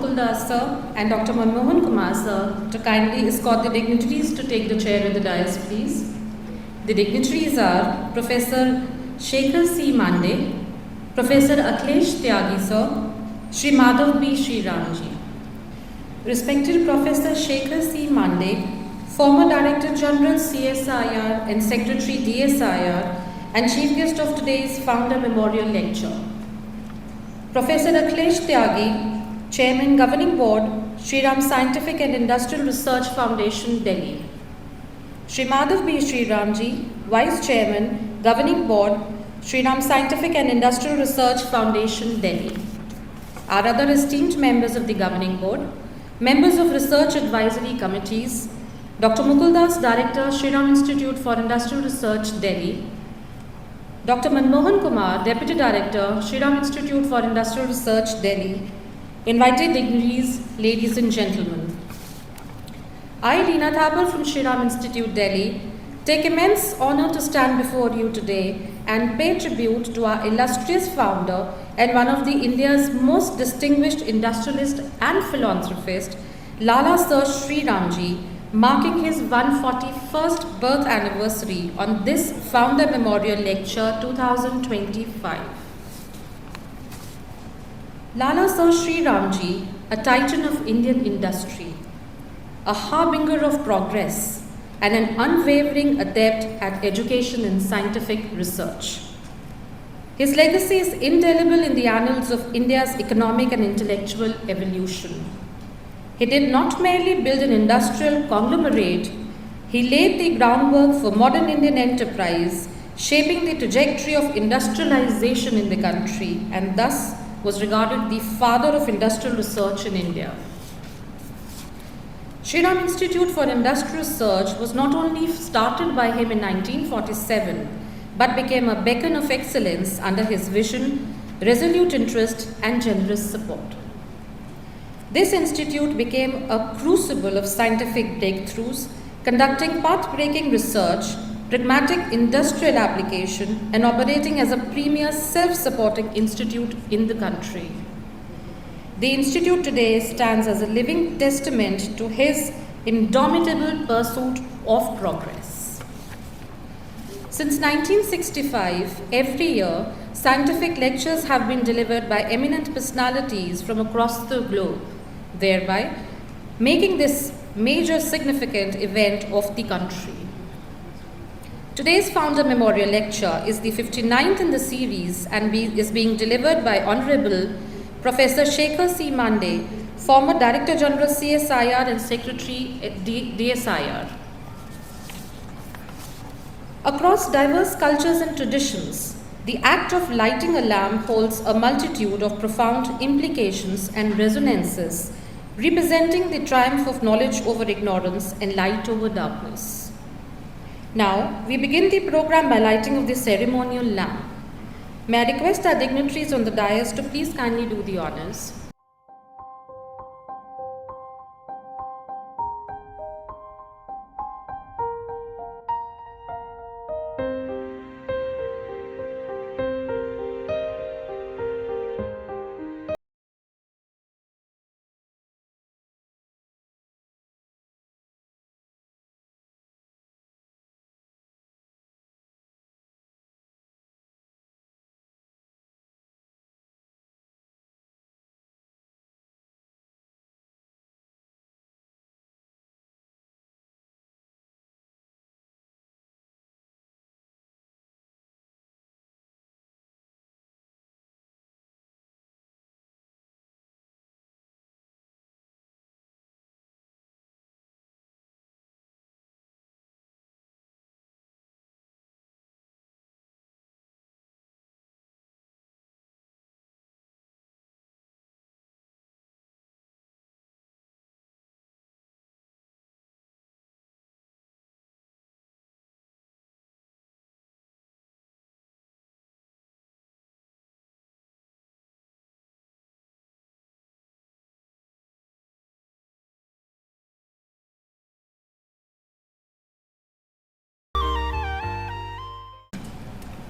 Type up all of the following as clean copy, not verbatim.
Mukuldas sir and Dr. Manmohan Kumar sir to kindly escort the dignitaries to take the chair at the dais, please. The dignitaries are Professor Shekhar C. Mande, Professor Akhilesh Tyagi sir, Shri Madhav B. Shriram ji. Respected Professor Shekhar C. Mande, former Director General CSIR and Secretary DSIR and Chief Guest of today's Founder Memorial Lecture. Professor Akhilesh Tyagi, Chairman Governing Board, Shriram Scientific and Industrial Research Foundation, Delhi. Shri Madhav B. Shriram ji, Vice Chairman, Governing Board, Shriram Scientific and Industrial Research Foundation, Delhi. Our other esteemed members of the Governing Board, members of Research Advisory Committees, Dr. Mukuldas, Director, Shriram Institute for Industrial Research, Delhi, Dr. Manmohan Kumar, Deputy Director, Shriram Institute for Industrial Research, Delhi, invited dignitaries, ladies and gentlemen. I, Leena Thakur from Shriram Institute, Delhi, take immense honor to stand before you today and pay tribute to our illustrious founder and one of the India's most distinguished industrialist and philanthropist, Lala Sir Shriram ji, marking his 141st birth anniversary on this Founder Memorial Lecture 2025. Lala Sir Shriram ji, a titan of Indian industry, a harbinger of progress, and an unwavering adept at education and scientific research. His legacy is indelible in the annals of India's economic and intellectual evolution. He did not merely build an industrial conglomerate, he laid the groundwork for modern Indian enterprise, shaping the trajectory of industrialization in the country, and thus was regarded the father of industrial research in India. Shriram Institute for Industrial Research was not only started by him in 1947, but became a beacon of excellence under his vision, resolute interest, and generous support. This institute became a crucible of scientific breakthroughs, conducting path-breaking research, pragmatic industrial application, and operating as a premier self-supporting institute in the country. The institute today stands as a living testament to his indomitable pursuit of progress. Since 1965, every year, scientific lectures have been delivered by eminent personalities from across the globe, thereby making this major significant event of the country. Today's Founder Memorial Lecture is the 59th in the series and is being delivered by Honorable Professor Shekhar C. Mande, former Director General CSIR and Secretary at DSIR. Across diverse cultures and traditions, the act of lighting a lamp holds a multitude of profound implications and resonances, representing the triumph of knowledge over ignorance and light over darkness. Now, we begin the program by lighting of the ceremonial lamp. May I request our dignitaries on the dais to please kindly do the honors.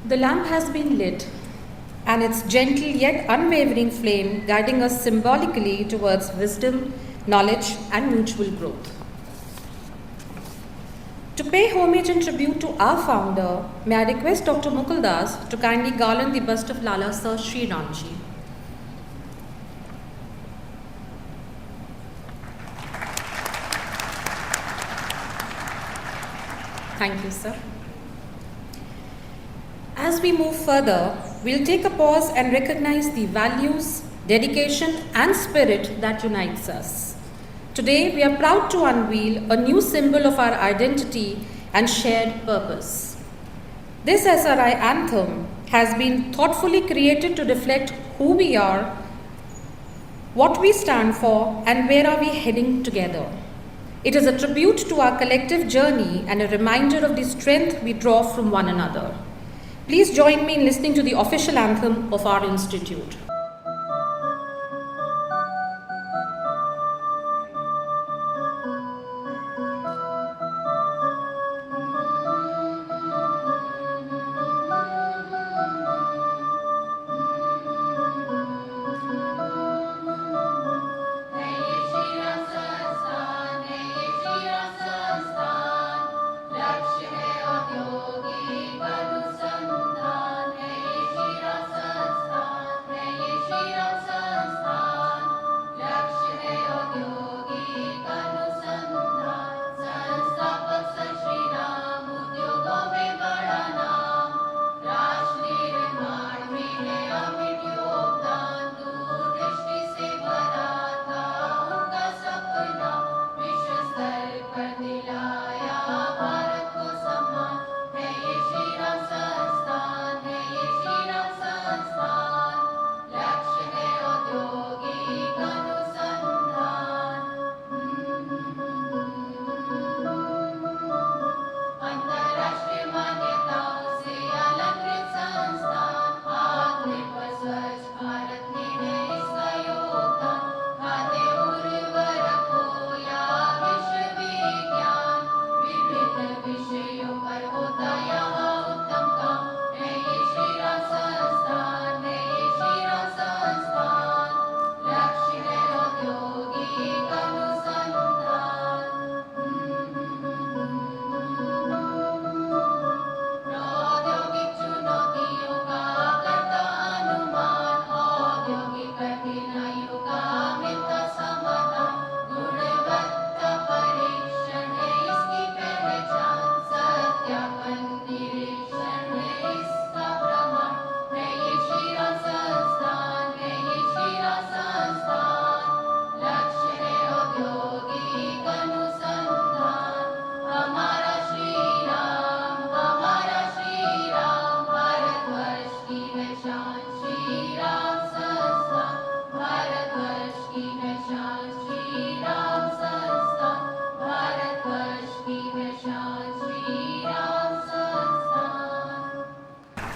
The lamp has been lit. and its gentle yet unwavering flame guiding us symbolically towards wisdom, knowledge, and mutual growth. To pay homage and tribute to our founder, may I request Dr. Mukul Das to kindly garland the bust of Lala Sir Shriram ji. Thank you, sir. As we move further, we'll take a pause and recognize the values, dedication, and spirit that unites us. Today, we are proud to unveil a new symbol of our identity and shared purpose. This SRI anthem has been thoughtfully created to reflect who we are, what we stand for, and where are we heading together. It is a tribute to our collective journey and a reminder of the strength we draw from one another. Please join me in listening to the official anthem of our institute.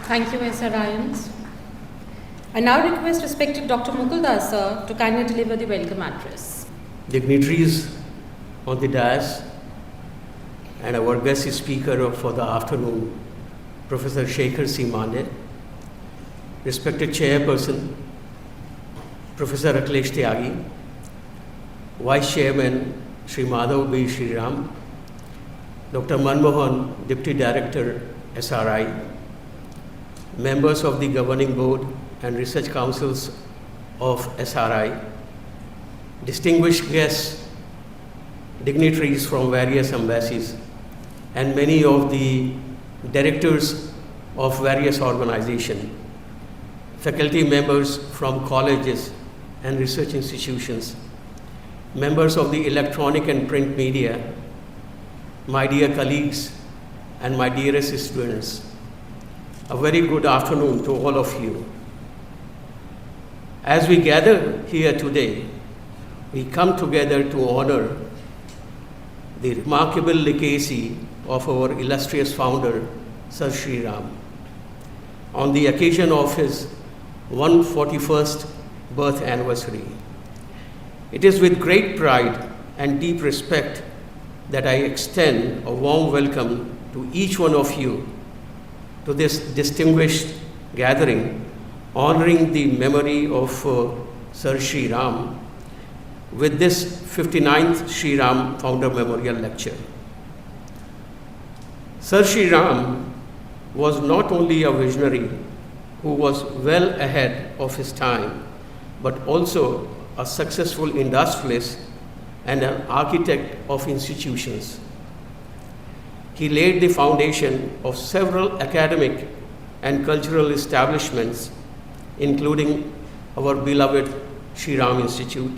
Thank you, SRIans. I now request respected Dr. Mukul Das sir to kindly deliver the welcome address. Dignitaries on the dais and our guest speaker for the afternoon, Professor Shekhar C. Mande, respected chairperson, Professor Akhilesh Tyagi, Vice Chairman Shri Madhav B. Shriram, Dr. Manmohan, Deputy Director, SRI, members of the Governing Board and Research Councils of SRI, distinguished guests, dignitaries from various embassies, and many of the directors of various organizations, faculty members from colleges and research institutions, members of the electronic and print media, my dear colleagues, and my dearest students. A very good afternoon to all of you. As we gather here today, we come together to honor the remarkable legacy of our illustrious founder, Sir Shriram, on the occasion of his 141st birth anniversary. It is with great pride and deep respect that I extend a warm welcome to each one of you to this distinguished gathering honoring the memory of Sir Shriram with this 59th Shriram Founder Memorial Lecture. Sir Shriram was not only a visionary who was well ahead of his time, but also a successful industrialist and an architect of institutions. He laid the foundation of several academic and cultural establishments, including our beloved Shriram Institute,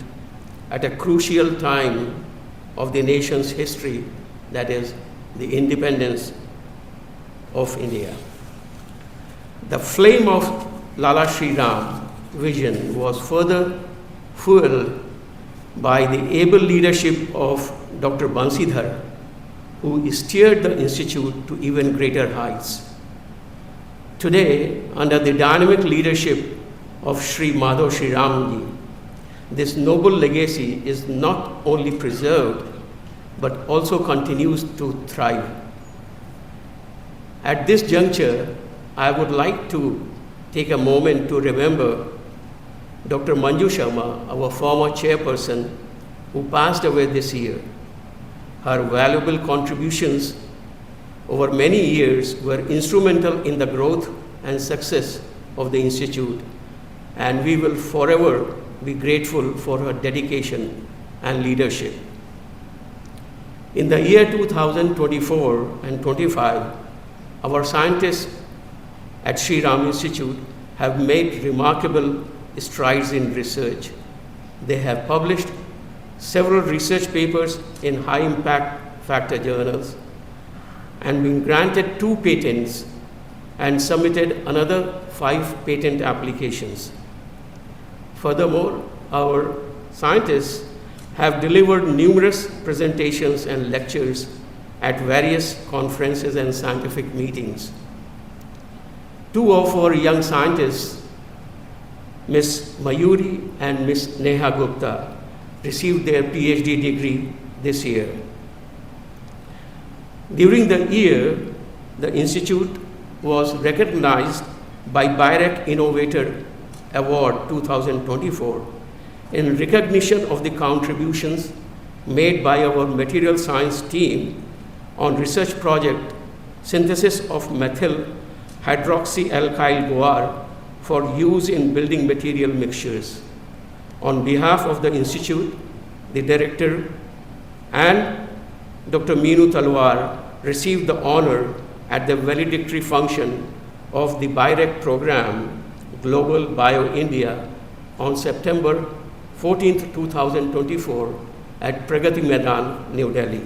at a crucial time of the nation's history, that is, the independence of India. The flame of Lala Shriram vision was further fueled by the able leadership of Dr. Bansidhar, who steered the institute to even greater heights. Today, under the dynamic leadership of Shri Madhav Shriramji, this noble legacy is not only preserved, but also continues to thrive. At this juncture, I would like to take a moment to remember Dr. Manju Sharma, our former chairperson, who passed away this year. Her valuable contributions over many years were instrumental in the growth and success of the Institute, and we will forever be grateful for her dedication and leadership. In the year 2024 and 25, our scientists at Shriram Institute have made remarkable strides in research. They have published several research papers in high impact factor journals and been granted 2 patents and submitted another 5 patent applications. Furthermore, our scientists have delivered numerous presentations and lectures at various conferences and scientific meetings. 2 of our young scientists, Ms. Mayuri and Ms. Neha Gupta, received their PhD degree this year. During the year, the Institute was recognized by BIRAC Innovator Award 2024 in recognition of the contributions made by our material science team on research project synthesis of methyl hydroxyalkyl guar for use in building material mixtures. On behalf of the Institute, the director and Dr. Meenu Talwar received the honor at the valedictory function of the BIRAC program Global Bio India on September 14, 2024 at Pragati Maidan, New Delhi.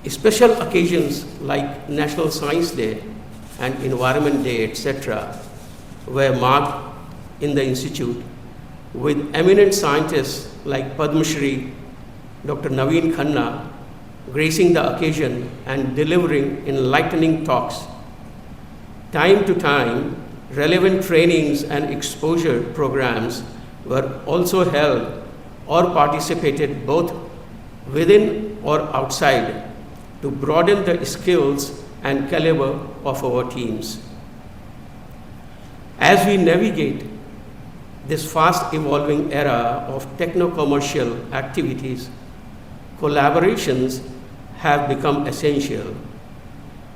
Special occasions like National Science Day and Environment Day, etc., were marked in the Institute with eminent scientists like Padma Shri Dr. Naveen Khanna gracing the occasion and delivering enlightening talks. Time to time, relevant trainings and exposure programs were also held or participated both within or outside to broaden the skills and caliber of our teams. As we navigate this fast evolving era of techno-commercial activities, collaborations have become essential.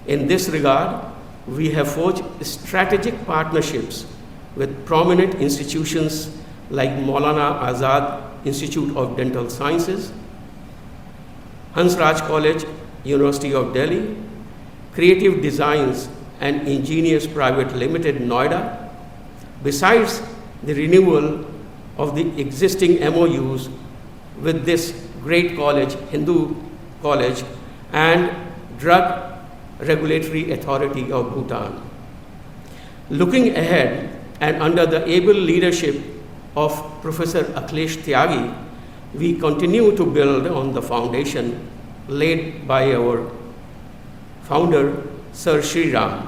In this regard, we have forged strategic partnerships with prominent institutions like Maulana Azad Institute of Dental Sciences, Hansraj College, University of Delhi, Creative Designs and Engineers Private Limited, Noida, besides the renewal of the existing MOUs with this great college, Hindu College, and Drug Regulatory Authority of Bhutan. Looking ahead, and under the able leadership of Professor Akhilesh Tyagi, we continue to build on the foundation laid by our founder, Sir Shriram.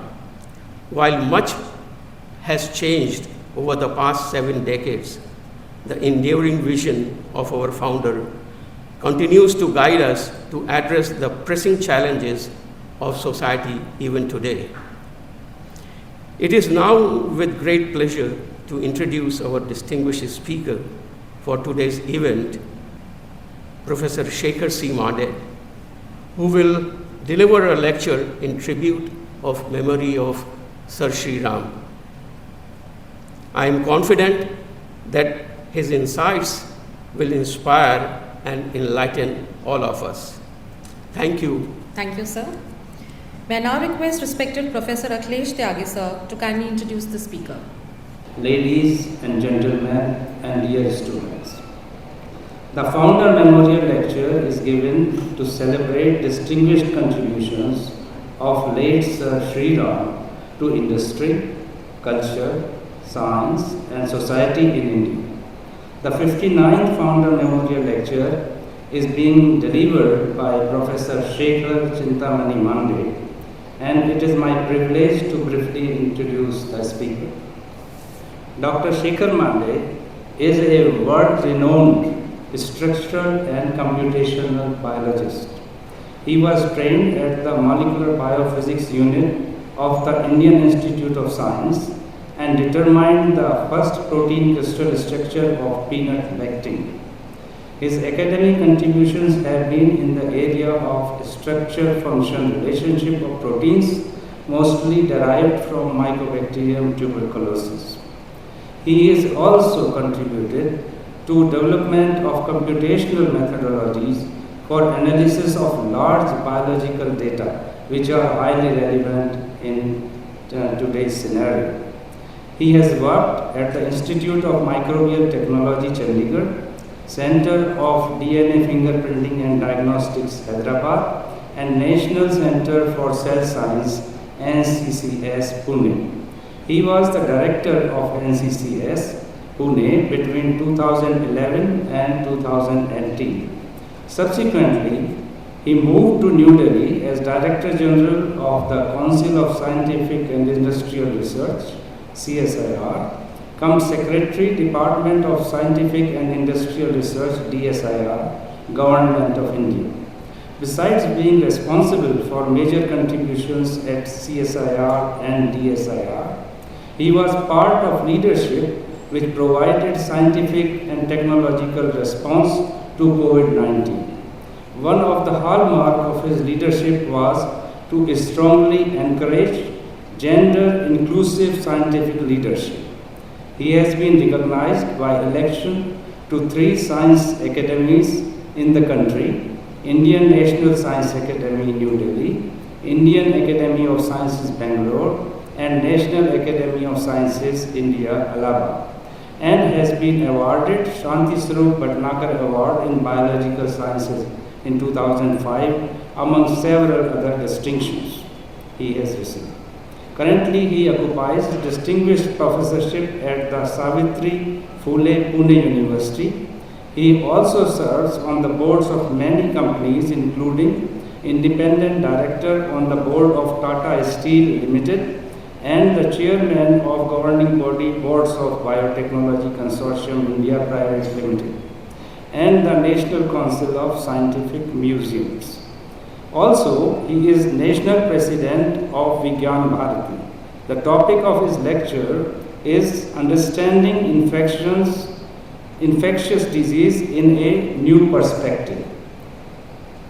While much has changed over the past 7 decades, the enduring vision of our founder continues to guide us to address the pressing challenges of society even today. It is now with great pleasure to introduce our distinguished speaker for today's event, Professor Shekhar C. Mande, who will deliver a lecture in tribute of memory of Sir Shriram. I am confident that his insights will inspire and enlighten all of us. Thank you. Thank you, sir. May I now request respected Professor Akhilesh Tyagi, sir, to kindly introduce the speaker. Ladies and gentlemen and dear students, the Founder Memorial Lecture is given to celebrate distinguished contributions of late Sir Shriram to industry, culture, science and society in India. The 59th Founder Memorial Lecture is being delivered by Professor Shekhar Chintamani Mande, and it is my privilege to briefly introduce the speaker. Dr. Shekhar Mande is a world-renowned structural and computational biologist. He was trained at the Molecular Biophysics Unit of the Indian Institute of Science and determined the first protein crystal structure of peanut lectin. His academic contributions have been in the area of structure-function relationship of proteins, mostly derived from Mycobacterium tuberculosis. He has also contributed to development of computational methodologies for analysis of large biological data, which are highly relevant in today's scenario. He has worked at the Institute of Microbial Technology, Chandigarh, Center of DNA Fingerprinting and Diagnostics, Hyderabad, and National Center for Cell Science, NCCS, Pune. He was the director of NCCS, Pune between 2011 and 2018. Subsequently, he moved to New Delhi as Director General of the Council of Scientific and Industrial Research, CSIR, come Secretary, Department of Scientific and Industrial Research, DSIR, Government of India. Besides being responsible for major contributions at CSIR and DSIR, he was part of leadership which provided scientific and technological response to COVID-19. One of the hallmarks of his leadership was to strongly encourage gender-inclusive scientific leadership. He has been recognized by election to 3 science academies in the country: Indian National Science Academy, New Delhi, Indian Academy of Sciences, Bangalore, and National Academy of Sciences, India, Allahabad, and has been awarded Shanti Swarup Bhatnagar Award in Biological Sciences in 2005, among several other distinctions he has received. Currently, he occupies a distinguished professorship at the Savitri Phule Pune University. He also serves on the boards of many companies, including independent director on the board of Tata Steel Limited and the chairman of governing body boards of Biotechnology Consortium India Private Limited and the National Council of Scientific Museums. Also, he is National President of Vigyan Bharati. The topic of his lecture is Understanding Infectious Disease in a New Perspective.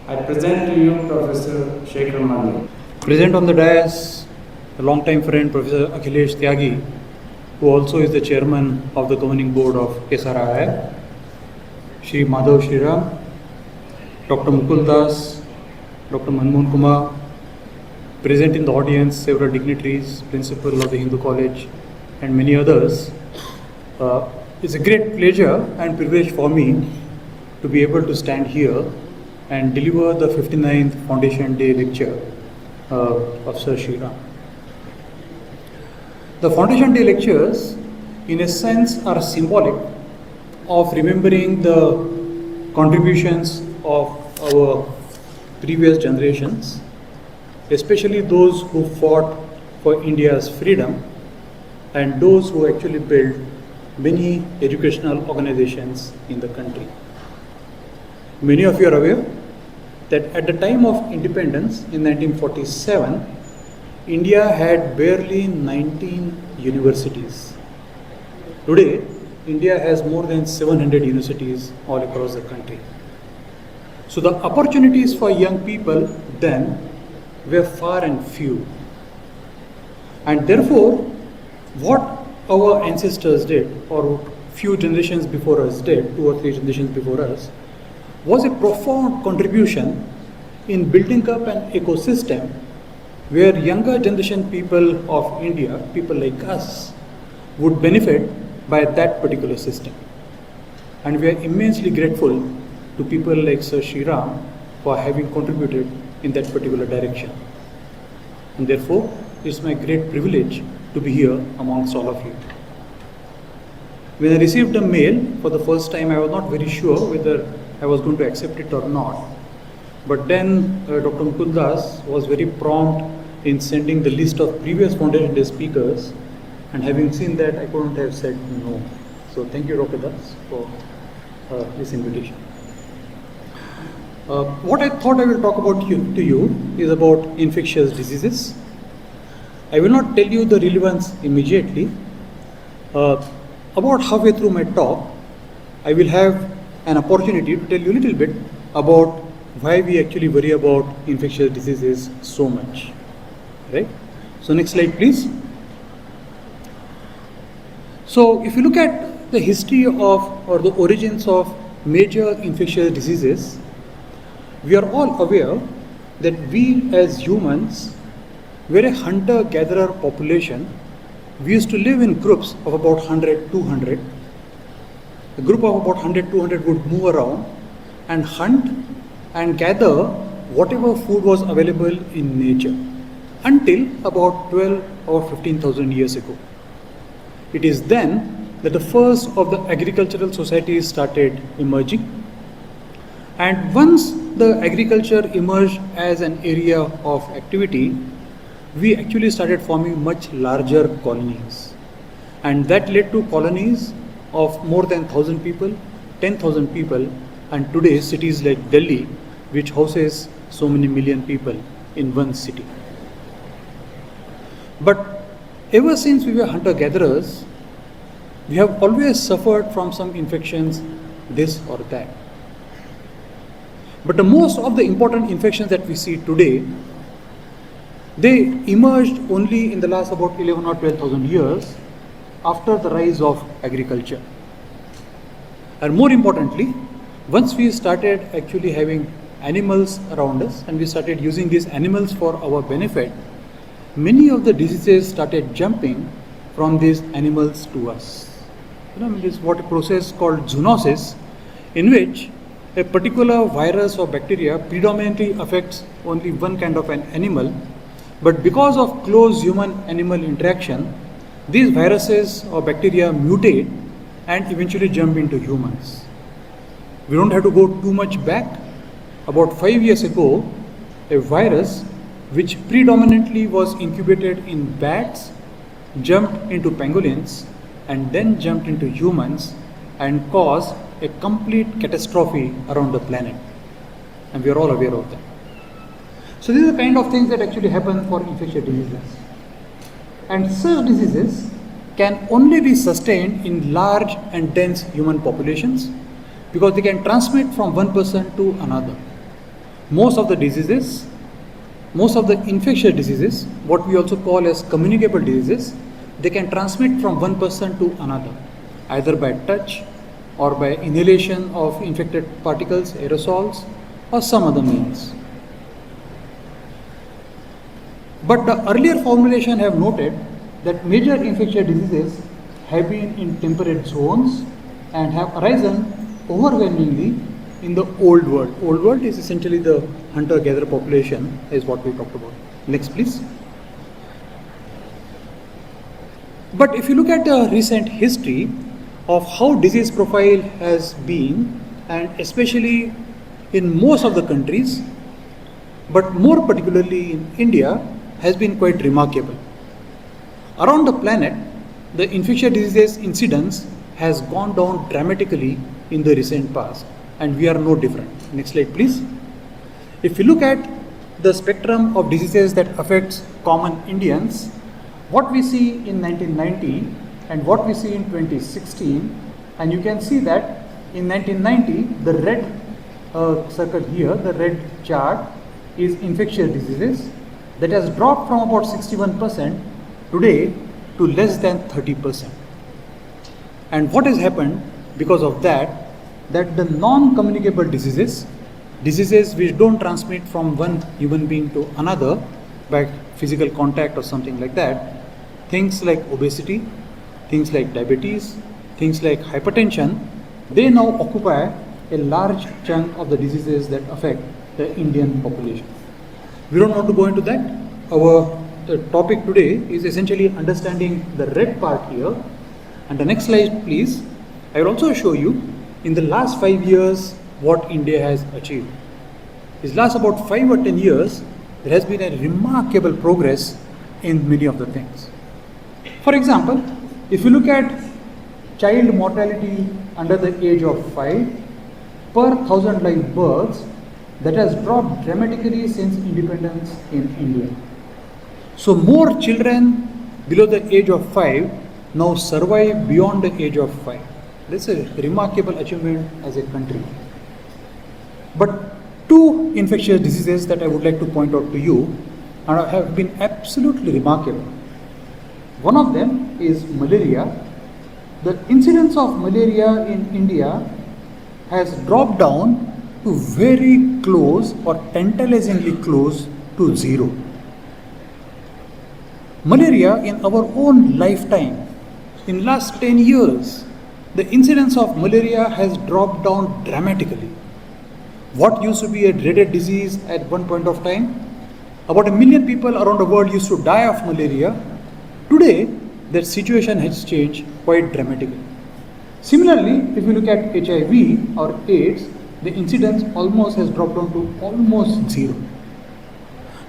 I present to you Professor Shekhar Mande. Present on the dais, a long-time friend, Professor Akhilesh Tyagi, who also is the chairman of the governing board of CSIR, Shri Madhav Shriram, Dr. Mukul Das, Dr. Manmohan Kumar, present in the audience several dignitaries, principal of the Hindu College, and many others. It's a great pleasure and privilege for me to be able to stand here and deliver the 59th Foundation Day lecture of Sir Shriram. The Foundation Day lectures, in a sense, are symbolic of remembering the contributions of our previous generations, especially those who fought for India's freedom and those who actually built many educational organizations in the country. Many of you are aware that at the time of independence in 1947, India had barely 19 universities. Today, India has more than 700 universities all across the country. So the opportunities for young people then were far and few. And therefore, what our ancestors did, or few generations before us did, 2 or 3 generations before us, was a profound contribution in building up an ecosystem where younger generation people of India, people like us, would benefit by that particular system. And we are immensely grateful to people like Sir Shriram for having contributed in that particular direction. And therefore, it's my great privilege to be here amongst all of you. When I received a mail for the first time, I was not very sure whether I was going to accept it or not. But then Dr. Mukundas was very prompt in sending the list of previous Foundation Day speakers, and having seen that, I couldn't have said no. So thank you, Dr. Das, for this invitation. What I thought I will talk about to you is about infectious diseases. I will not tell you the relevance immediately. About halfway through my talk, I will have an opportunity to tell you a little bit about why we actually worry about infectious diseases so much. Right? So next slide, please. So if you look at the history of, or the origins of major infectious diseases, we are all aware that we as humans were a hunter-gatherer population. We used to live in groups of about 100, 200. A group of about 100, 200 would move around and hunt and gather whatever food was available in nature until about 12 or 15,000 years ago. It is then that the first of the agricultural societies started emerging. And once the agriculture emerged as an area of activity, we actually started forming much larger colonies. And that led to colonies of more than 1,000 people, 10,000 people, and today cities like Delhi, which houses so many million people in one city. But ever since we were hunter-gatherers, we have always suffered from some infections, this or that. But the most of the important infections that we see today, they emerged only in the last about 11 or 12,000 years after the rise of agriculture. And more importantly, once we started actually having animals around us and we started using these animals for our benefit, many of the diseases started jumping from these animals to us. This is what a process called zoonosis, in which a particular virus or bacteria predominantly affects only one kind of an animal, but because of close human-animal interaction, these viruses or bacteria mutate and eventually jump into humans. We don't have to go too much back. About 5 years ago, a virus which predominantly was incubated in bats jumped into pangolins and then jumped into humans and caused a complete catastrophe around the planet. And we are all aware of that. So these are the kind of things that actually happen for infectious diseases. And such diseases can only be sustained in large and dense human populations because they can transmit from one person to another. Most of the diseases, most of the infectious diseases, what we also call as communicable diseases, they can transmit from one person to another, either by touch or by inhalation of infected particles, aerosols, or some other means. But the earlier formulation have noted that major infectious diseases have been in temperate zones and have arisen overwhelmingly in the old world. Old world is essentially the hunter-gatherer population, is what we talked about. Next, please. But if you look at the recent history of how disease profile has been, and especially in most of the countries, but more particularly in India, has been quite remarkable. Around the planet, the infectious diseases incidence has gone down dramatically in the recent past, and we are no different. Next slide, please. If you look at the spectrum of diseases that affects common Indians, what we see in 1990 and what we see in 2016, and you can see that in 1990, the red circle here, the red chart is infectious diseases that has dropped from about 61% today to less than 30%. And what has happened because of that, that the non-communicable diseases which don't transmit from one human being to another by physical contact or something like that, things like obesity, things like diabetes, things like hypertension, they now occupy a large chunk of the diseases that affect the Indian population. We don't want to go into that. Our topic today is essentially understanding the red part here. And the next slide, please. I will also show you in the last 5 years what India has achieved. These last about 5 or 10 years, there has been a remarkable progress in many of the things. For example, if you look at child mortality under the age of 5 per 1,000 live births, that has dropped dramatically since independence in India. So more children below the age of 5 now survive beyond the age of 5. That's a remarkable achievement as a country. But 2 infectious diseases that I would like to point out to you have been absolutely remarkable. One of them is malaria. The incidence of malaria in India has dropped down to very close or tantalizingly close to 0. Malaria in our own lifetime, in last 10 years, the incidence of malaria has dropped down dramatically. What used to be a dreaded disease at one point of time, about 1 million people around the world used to die of malaria. Today, that situation has changed quite dramatically. Similarly, if you look at HIV or AIDS, the incidence almost has dropped down to almost 0.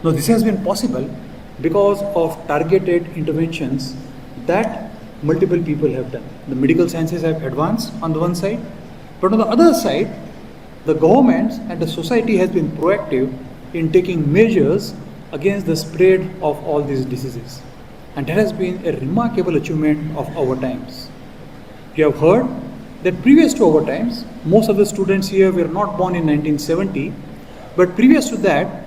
Now, this has been possible because of targeted interventions that multiple people have done. The medical sciences have advanced on the one side, but on the other side, the governments and the society has been proactive in taking measures against the spread of all these diseases. And that has been a remarkable achievement of our times. You have heard that previous to our times, most of the students here were not born in 1970, but previous to that,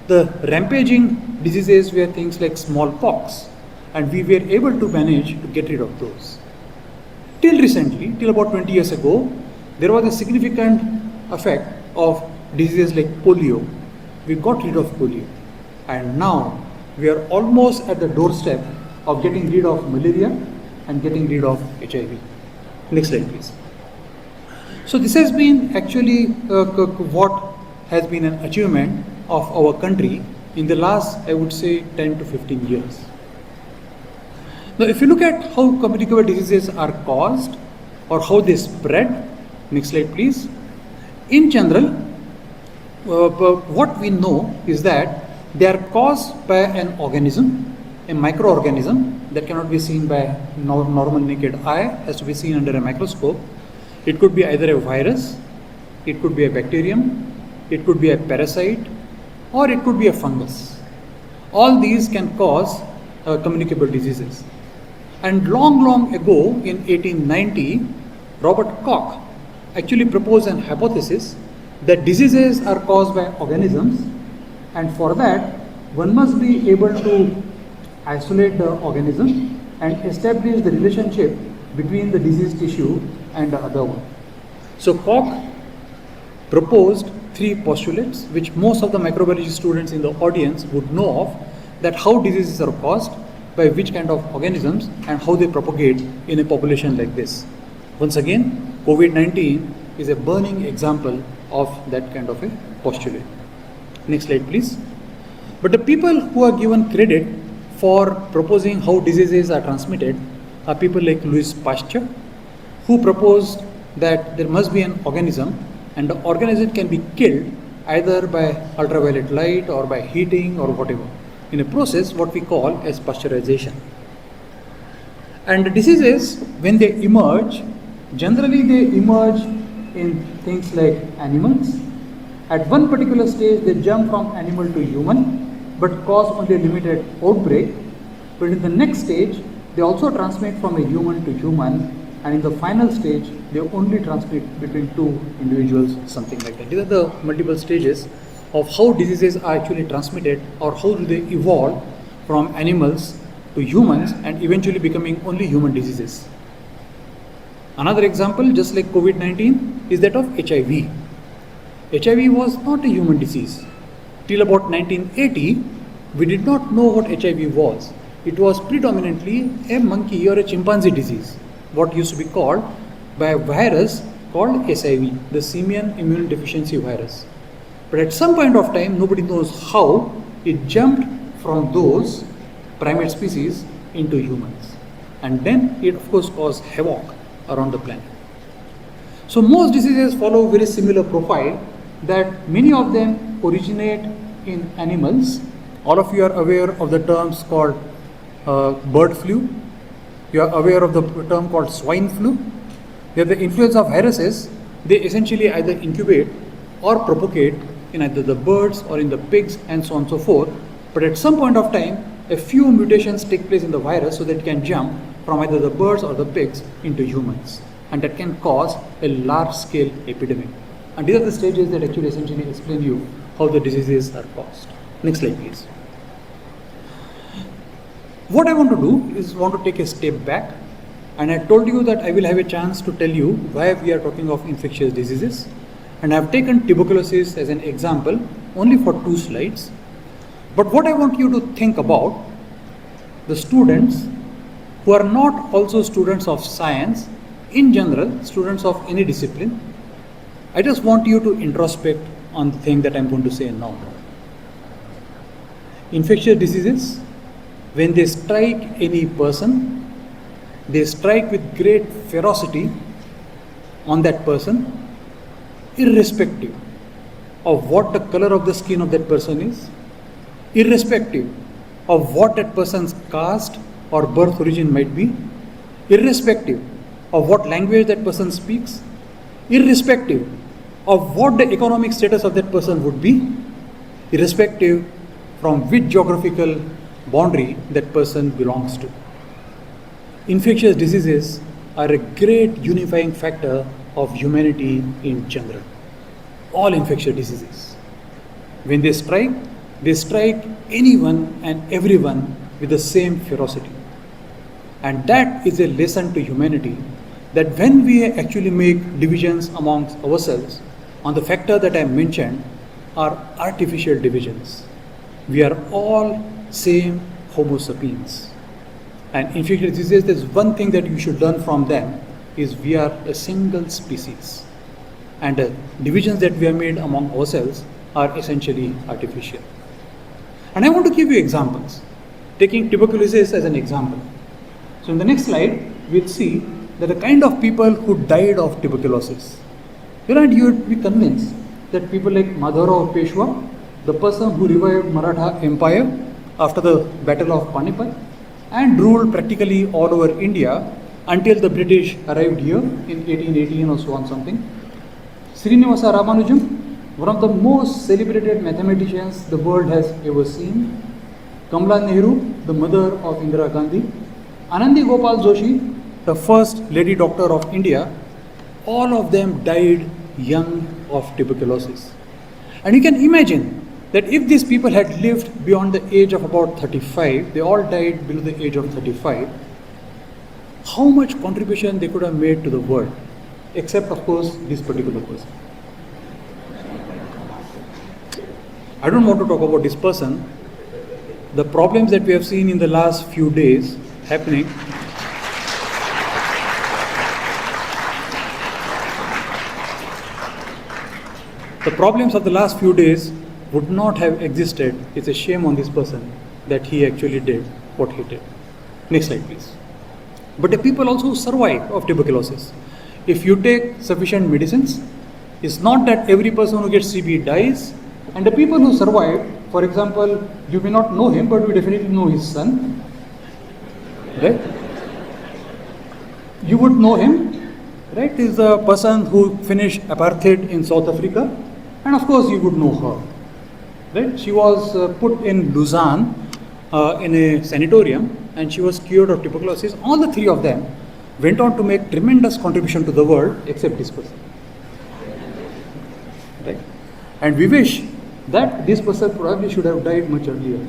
the rampaging diseases were things like smallpox, and we were able to manage to get rid of those. Till recently, till about 20 years ago, there was a significant effect of diseases like polio. We got rid of polio, and now we are almost at the doorstep of getting rid of malaria and getting rid of HIV. Next slide, please. So this has been actually what has been an achievement of our country in the last, I would say, 10 to 15 years. Now, if you look at how communicable diseases are caused or how they spread, next slide, please. In general, what we know is that they are caused by an organism, a microorganism that cannot be seen by normal naked eye, has to be seen under a microscope. It could be either a virus, it could be a bacterium, it could be a parasite, or it could be a fungus. All these can cause communicable diseases. And long ago, in 1890, Robert Koch actually proposed an hypothesis that diseases are caused by organisms, and for that, one must be able to isolate the organism and establish the relationship between the diseased tissue and the other one. So Koch proposed 3 postulates which most of the microbiology students in the audience would know of, that how diseases are caused, by which kind of organisms, and how they propagate in a population like this. Once again, COVID-19 is a burning example of that kind of a postulate. Next slide, please. But the people who are given credit for proposing how diseases are transmitted are people like Louis Pasteur, who proposed that there must be an organism, and the organism can be killed either by ultraviolet light or by heating or whatever, in a process what we call as pasteurization. And the diseases, when they emerge, generally they emerge in things like animals, At one particular stage, they jump from animal to human, but cause only a limited outbreak. But in the next stage, they also transmit from a human to human, and in the final stage, they only transmit between two individuals, something like that. These are the multiple stages of how diseases are actually transmitted, or how do they evolve from animals to humans and eventually becoming only human diseases. Another example, just like COVID-19, is that of HIV. HIV was not a human disease. Till about 1980, we did not know what HIV was. It was predominantly a monkey or a chimpanzee disease, what used to be called by a virus called SIV, the simian immune deficiency virus. But at some point of time, nobody knows how it jumped from those primate species into humans. And then it of course caused havoc around the planet. So most diseases follow very similar profile, that many of them originate in animals. All of you are aware of the terms called bird flu. You are aware of the term called swine flu. They are the influence of viruses. They essentially either incubate or propagate in either the birds or in the pigs and so on and so forth. But at some point of time, a few mutations take place in the virus so that it can jump from either the birds or the pigs into humans. And that can cause a large scale epidemic. And these are the stages that actually essentially explain you how the diseases are caused. Next slide, please. What I want to do is want to take a step back, and I told you that I will have a chance to tell you why we are talking of infectious diseases. And I have taken tuberculosis as an example only for 2 slides. But what I want you to think about, the students who are not also students of science, in general, students of any discipline, I just want you to introspect on the thing that I'm going to say now. Infectious diseases, when they strike any person, they strike with great ferocity on that person, irrespective of what the color of the skin of that person is, irrespective of what that person's caste or birth origin might be, irrespective of what language that person speaks, irrespective of what the economic status of that person would be, irrespective from which geographical boundary that person belongs to. Infectious diseases are a great unifying factor of humanity in general. All infectious diseases, when they strike anyone and everyone with the same ferocity. And that is a lesson to humanity, that when we actually make divisions amongst ourselves on the factor that I mentioned are artificial divisions. We are all same Homo sapiens. And infectious diseases, there's one thing that you should learn from them, is we are a single species. And the divisions that we have made among ourselves are essentially artificial. And I want to give you examples, taking tuberculosis as an example. So in the next slide, we'll see that the kind of people who died of tuberculosis. You would be convinced that people like Madhavrao Peshwa, the person who revived Maratha Empire after the Battle of Panipat and ruled practically all over India until the British arrived here in 1818 or so on something. Srinivasa Ramanujam, one of the most celebrated mathematicians the world has ever seen. Kamala Nehru, the mother of Indira Gandhi. Anandi Gopal Joshi, the first lady doctor of India. All of them died young of tuberculosis. And you can imagine that if these people had lived beyond the age of about 35, they all died below the age of 35, how much contribution they could have made to the world, except of course this particular person. I don't want to talk about this person. The problems that we have seen in the last few days happening, the problems of the last few days would not have existed. It's a shame on this person that he actually did what he did. Next slide, please. But the people also survive of tuberculosis. If you take sufficient medicines, it's not that every person who gets TB dies. And the people who survive, for example, you may not know him, but we definitely know his son. Right? You would know him, right? He's the person who finished apartheid in South Africa. And of course, you would know her. Right? She was put in Lausanne in a sanatorium, and she was cured of tuberculosis. All the three of them went on to make tremendous contribution to the world, except this person. Right? And we wish that this person probably should have died much earlier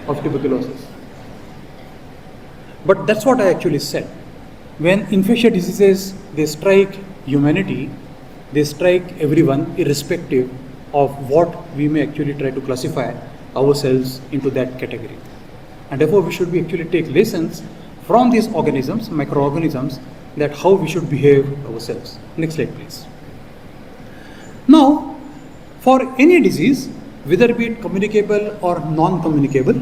of tuberculosis. But that's what I actually said. When infectious diseases, they strike humanity, they strike everyone irrespective of what we may actually try to classify ourselves into that category. And therefore we should actually take lessons from these organisms, microorganisms, that how we should behave ourselves. Next slide please. Now, for any disease, whether be it communicable or non-communicable,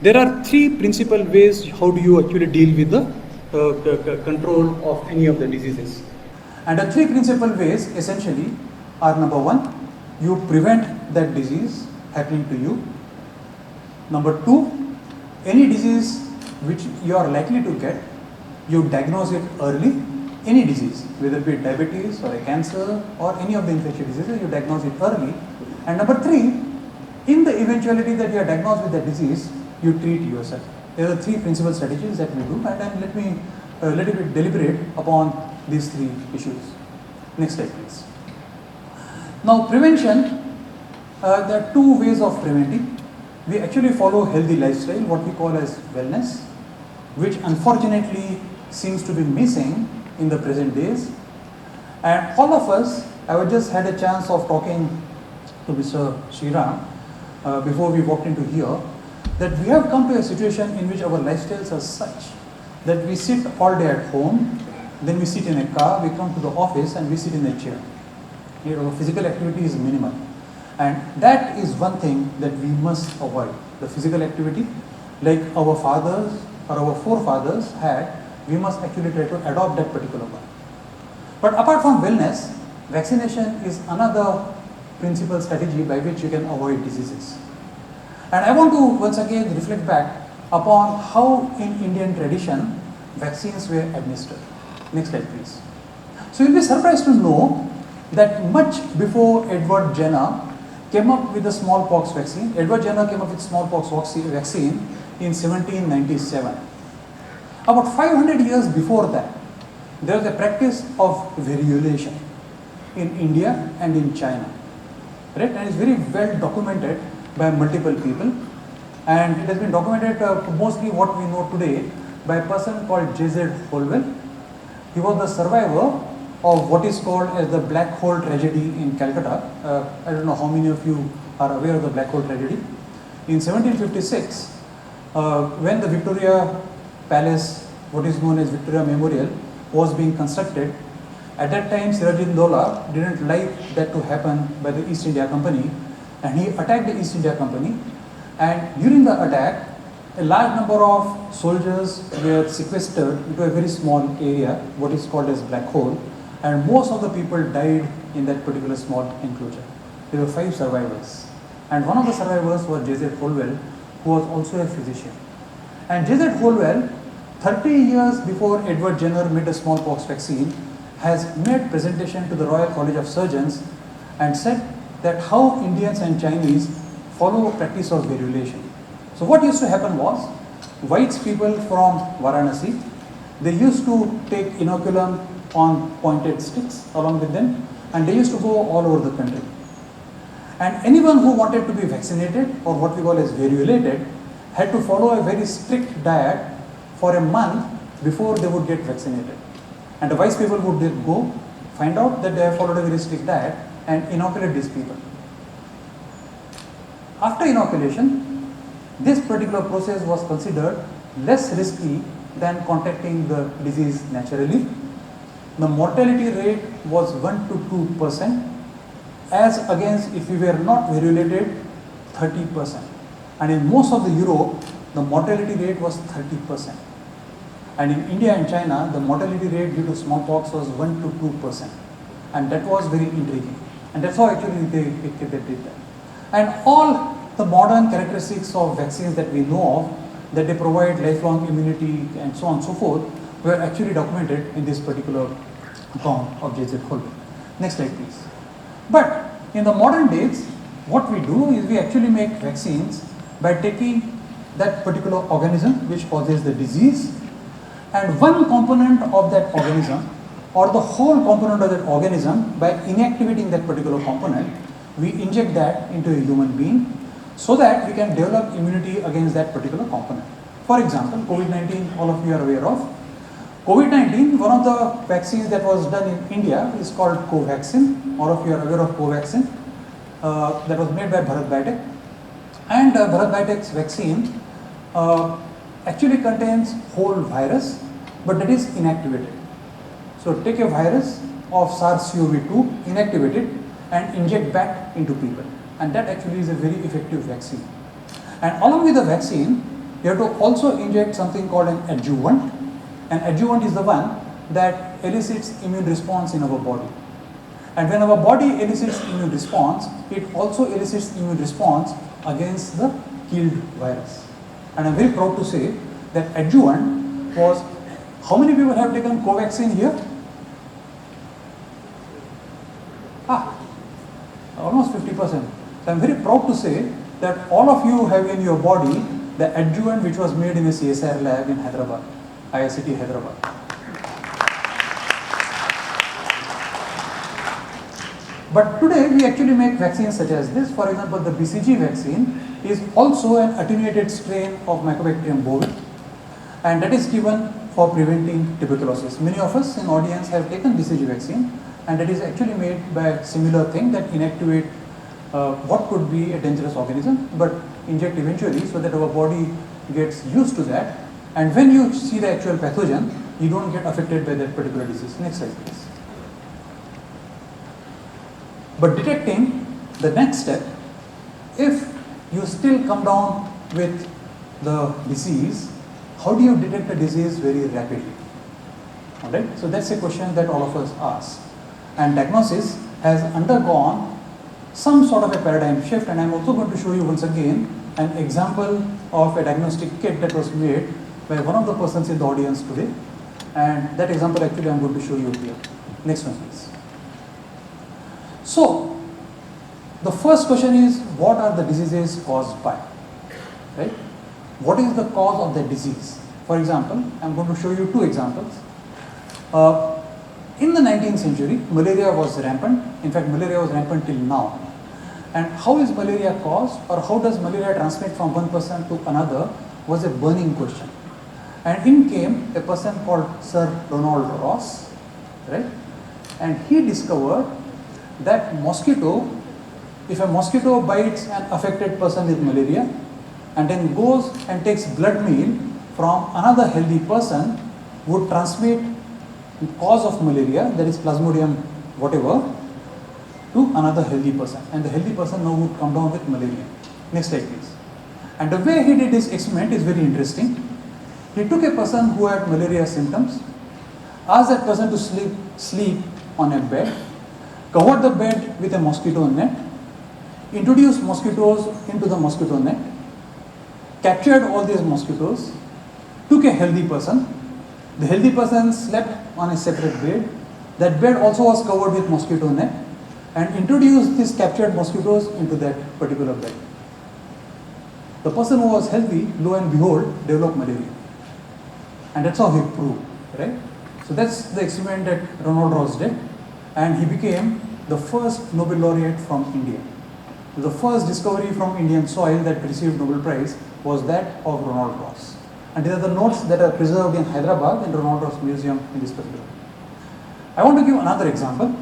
there are three principal ways how do you actually deal with the control of any of the diseases. And the three principal ways essentially are: number one, you prevent that disease happening to you. Number two, any disease which you are likely to get, you diagnose it early. Any disease, whether it be diabetes or a cancer or any of the infectious diseases, you diagnose it early. And number three, in the eventuality that you are diagnosed with the disease, you treat yourself. There are three principal strategies that we do, and then let me a little bit deliberate upon these three issues. Next slide please. Now prevention, there are two ways of preventing. We actually follow healthy lifestyle, what we call as wellness, which unfortunately seems to be missing in the present days. And all of us, I just had a chance of talking to Mr. Shriram before we walked into here, that we have come to a situation in which our lifestyles are such that we sit all day at home, then we sit in a car, we come to the office and we sit in a chair. Our physical activity is minimal. And that is one thing that we must avoid. The physical activity, like our fathers or our forefathers had, we must actually try to adopt that particular one. But apart from wellness, vaccination is another principal strategy by which you can avoid diseases. And I want to once again reflect back upon how in Indian tradition vaccines were administered. Next slide please. So you'll be surprised to know that much before Edward Jenner came up with the smallpox vaccine, Edward Jenner came up with smallpox vaccine in 1797. About 500 years before that, there was a practice of variolation in India and in China. Right? And it's very well documented by multiple people, and it has been documented mostly what we know today by a person called J.Z. Holwell. He was the survivor of what is called as the Black Hole tragedy in Calcutta. I don't know how many of you are aware of the Black Hole tragedy. In 1756, when the Victoria Palace, what is known as Victoria Memorial, was being constructed, at that time Sirajuddaula didn't like that to happen by the East India Company, and he attacked the East India Company. And during the attack, a large number of soldiers were sequestered into a very small area, what is called as Black Hole, and most of the people died in that particular small enclosure. There were 5 survivors, and one of the survivors was J.Z. Holwell, who was also a physician. And J.Z. Holwell, 30 years before Edward Jenner made a smallpox vaccine, has made presentation to the Royal College of Surgeons and said that how Indians and Chinese follow a practice of variolation. So what used to happen was, white people from Varanasi, they used to take inoculum on pointed sticks along with them, and they used to go all over the country. And anyone who wanted to be vaccinated, or what we call as variolated, had to follow a very strict diet for a month before they would get vaccinated. And the wise people would go, find out that they have followed a very strict diet, and inoculate these people. After inoculation, this particular process was considered less risky than contracting the disease naturally. The mortality rate was 1 to 2%, as against if we were not variolated, 30%. And in most of the Europe, the mortality rate was 30%. And in India and China, the mortality rate due to smallpox was 1 to 2%. And that was very intriguing. And that's how actually they did that. And all the modern characteristics of vaccines that we know of, that they provide lifelong immunity and so on and so forth, were actually documented in this particular account of J.Z. Holwell. Next slide please. But in the modern days, what we do is we actually make vaccines by taking that particular organism which causes the disease, and one component of that organism or the whole component of that organism, by inactivating that particular component, we inject that into a human being so that we can develop immunity against that particular component. For example, COVID-19, all of you are aware of. COVID-19, one of the vaccines that was done in India is called Covaxin. All of you are aware of Covaxin. That was made by Bharat Biotech. And Bharat Biotech's vaccine actually contains whole virus, but that is inactivated. So take a virus of SARS-CoV-2, inactivate it, and inject back into people. And that actually is a very effective vaccine. And along with the vaccine, you have to also inject something called an adjuvant. An adjuvant is the one that elicits immune response in our body. And when our body elicits immune response, it also elicits immune response against the killed virus. And I'm very proud to say that adjuvant was, how many people have taken Covaxin here? Almost 50%. So I'm very proud to say that all of you have in your body the adjuvant which was made in a CSIR lab in Hyderabad, IICT Hyderabad. But today we actually make vaccines such as this. For example, the BCG vaccine is also an attenuated strain of Mycobacterium bovis, and that is given for preventing tuberculosis. Many of us in audience have taken BCG vaccine, and that is actually made by a similar thing that inactivate what could be a dangerous organism, but inject eventually so that our body gets used to that, and when you see the actual pathogen, you don't get affected by that particular disease. Next slide please. But detecting the next step, if you still come down with the disease, how do you detect a disease very rapidly? Alright, so that's a question that all of us ask. And diagnosis has undergone some sort of a paradigm shift, and I'm also going to show you once again an example of a diagnostic kit that was made by one of the persons in the audience today, and that example actually I'm going to show you here. Next one please. So the first question is, what are the diseases caused by? Right? What is the cause of the disease? For example, I'm going to show you two examples. In the 19th century, malaria was rampant. In fact, malaria was rampant till now. And how is malaria caused, or how does malaria transmit from one person to another, was a burning question. And in came a person called Sir Ronald Ross, right? And he discovered that mosquito, if a mosquito bites an affected person with malaria and then goes and takes blood meal from another healthy person, would transmit the cause of malaria, that is plasmodium whatever, to another healthy person, and the healthy person now would come down with malaria. Next slide please. And the way he did this experiment is very interesting. He took a person who had malaria symptoms, asked that person to sleep on a bed, covered the bed with a mosquito net, introduced mosquitoes into the mosquito net, captured all these mosquitoes, took a healthy person. The healthy person slept on a separate bed. That bed also was covered with mosquito net, and introduced these captured mosquitoes into that particular bed. The person who was healthy, lo and behold, developed malaria. And that's how he proved, right? So that's the experiment that Ronald Ross did, and he became the first Nobel laureate from India. The first discovery from Indian soil that received Nobel Prize was that of Ronald Ross. And these are the notes that are preserved in Hyderabad in Ronald Ross Museum in this particular. I want to give another example,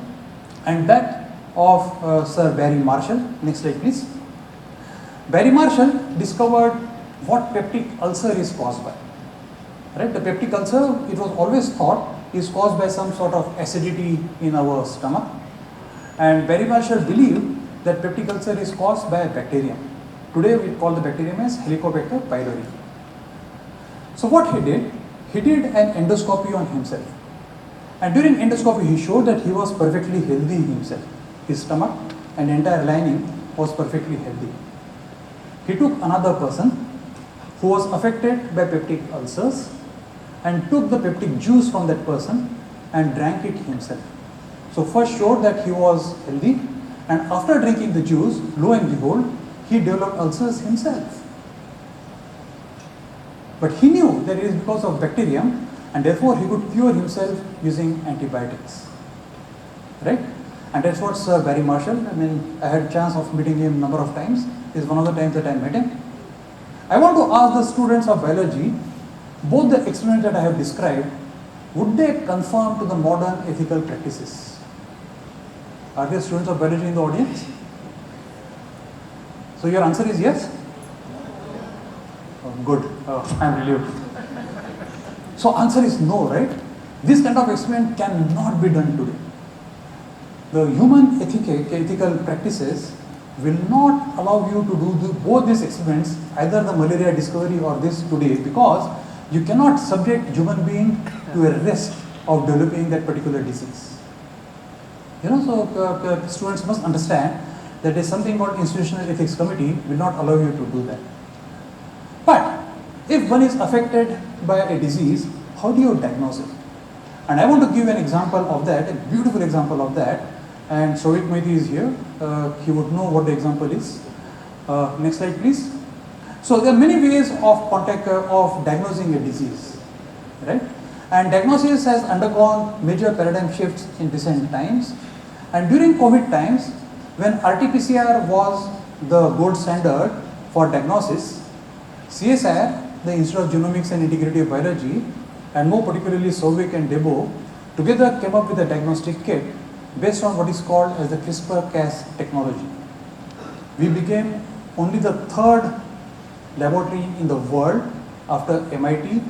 and that of Sir Barry Marshall. Next slide please. Barry Marshall discovered what peptic ulcer is caused by. Right? The peptic ulcer, it was always thought, is caused by some sort of acidity in our stomach. And Barry Marshall believed that peptic ulcer is caused by a bacterium. Today we call the bacterium as Helicobacter pylori. So what he did an endoscopy on himself. And during endoscopy he showed that he was perfectly healthy himself. His stomach and entire lining was perfectly healthy. He took another person who was affected by peptic ulcers and took the peptic juice from that person and drank it himself. So first showed that he was healthy, And after drinking the juice, lo and behold, he developed ulcers himself. But he knew that it is because of bacterium, and therefore he could cure himself using antibiotics. Right? And that's what Sir Barry Marshall, I had a chance of meeting him a number of times. This is one of the times that I met him. I want to ask the students of biology, both the experiments that I have described, would they conform to the modern ethical practices? Are there students of biology in the audience? So your answer is yes? Oh, good. I am relieved. So answer is no, right? This kind of experiment cannot be done today. The human ethical practices will not allow you to do both these experiments, either the malaria discovery or this today, because you cannot subject human being to a risk of developing that particular disease. So students must understand that there is something called Institutional Ethics Committee will not allow you to do that. But if one is affected by a disease, how do you diagnose it? And I want to give an example of that, a beautiful example of that. And Shovik Maiti is here. He would know what the example is. Next slide, please. So there are many ways of diagnosing a disease, right? And diagnosis has undergone major paradigm shifts in recent times. And during COVID times, when RT-PCR was the gold standard for diagnosis, CSIR, the Institute of Genomics and Integrative Biology, and more particularly Shovik and Debo, together came up with a diagnostic kit based on what is called as the CRISPR-Cas technology. We became only the third laboratory in the world after MIT,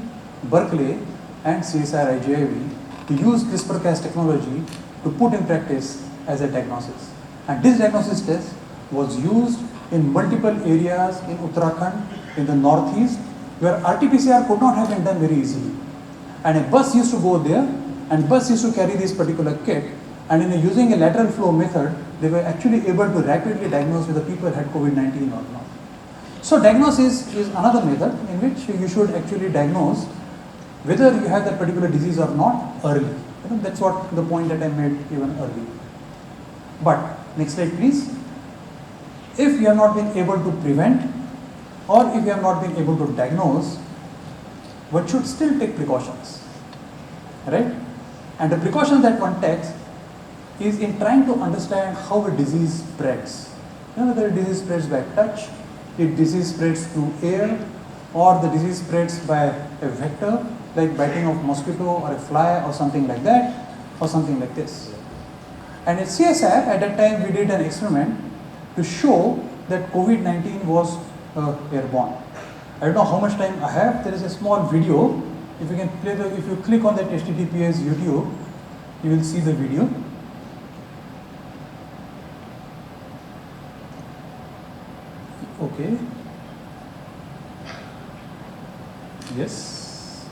Berkeley, and CSIR IGIV to use CRISPR-Cas technology to put in practice as a diagnosis. And this diagnosis test was used in multiple areas in Uttarakhand, in the northeast, where RT-PCR could not have been done very easily. And a bus used to go there, and bus used to carry this particular kit, and using a lateral flow method, they were actually able to rapidly diagnose whether people had COVID-19 or not. So diagnosis is another method in which you should actually diagnose whether you have that particular disease or not early. That's what the point that I made even earlier. But next slide, please. If you have not been able to prevent, or if you have not been able to diagnose, one should still take precautions, right? And the precautions that one takes is in trying to understand how a disease spreads. Whether a disease spreads by touch, if disease spreads through air, or the disease spreads by a vector, like biting of mosquito or a fly or something like that, or something like this. And at CSIR, at that time, we did an experiment to show that COVID-19 was airborne. I don't know how much time I have. There is a small video. If you can play if you click on that HTTPS YouTube, you will see the video. Okay. Yes.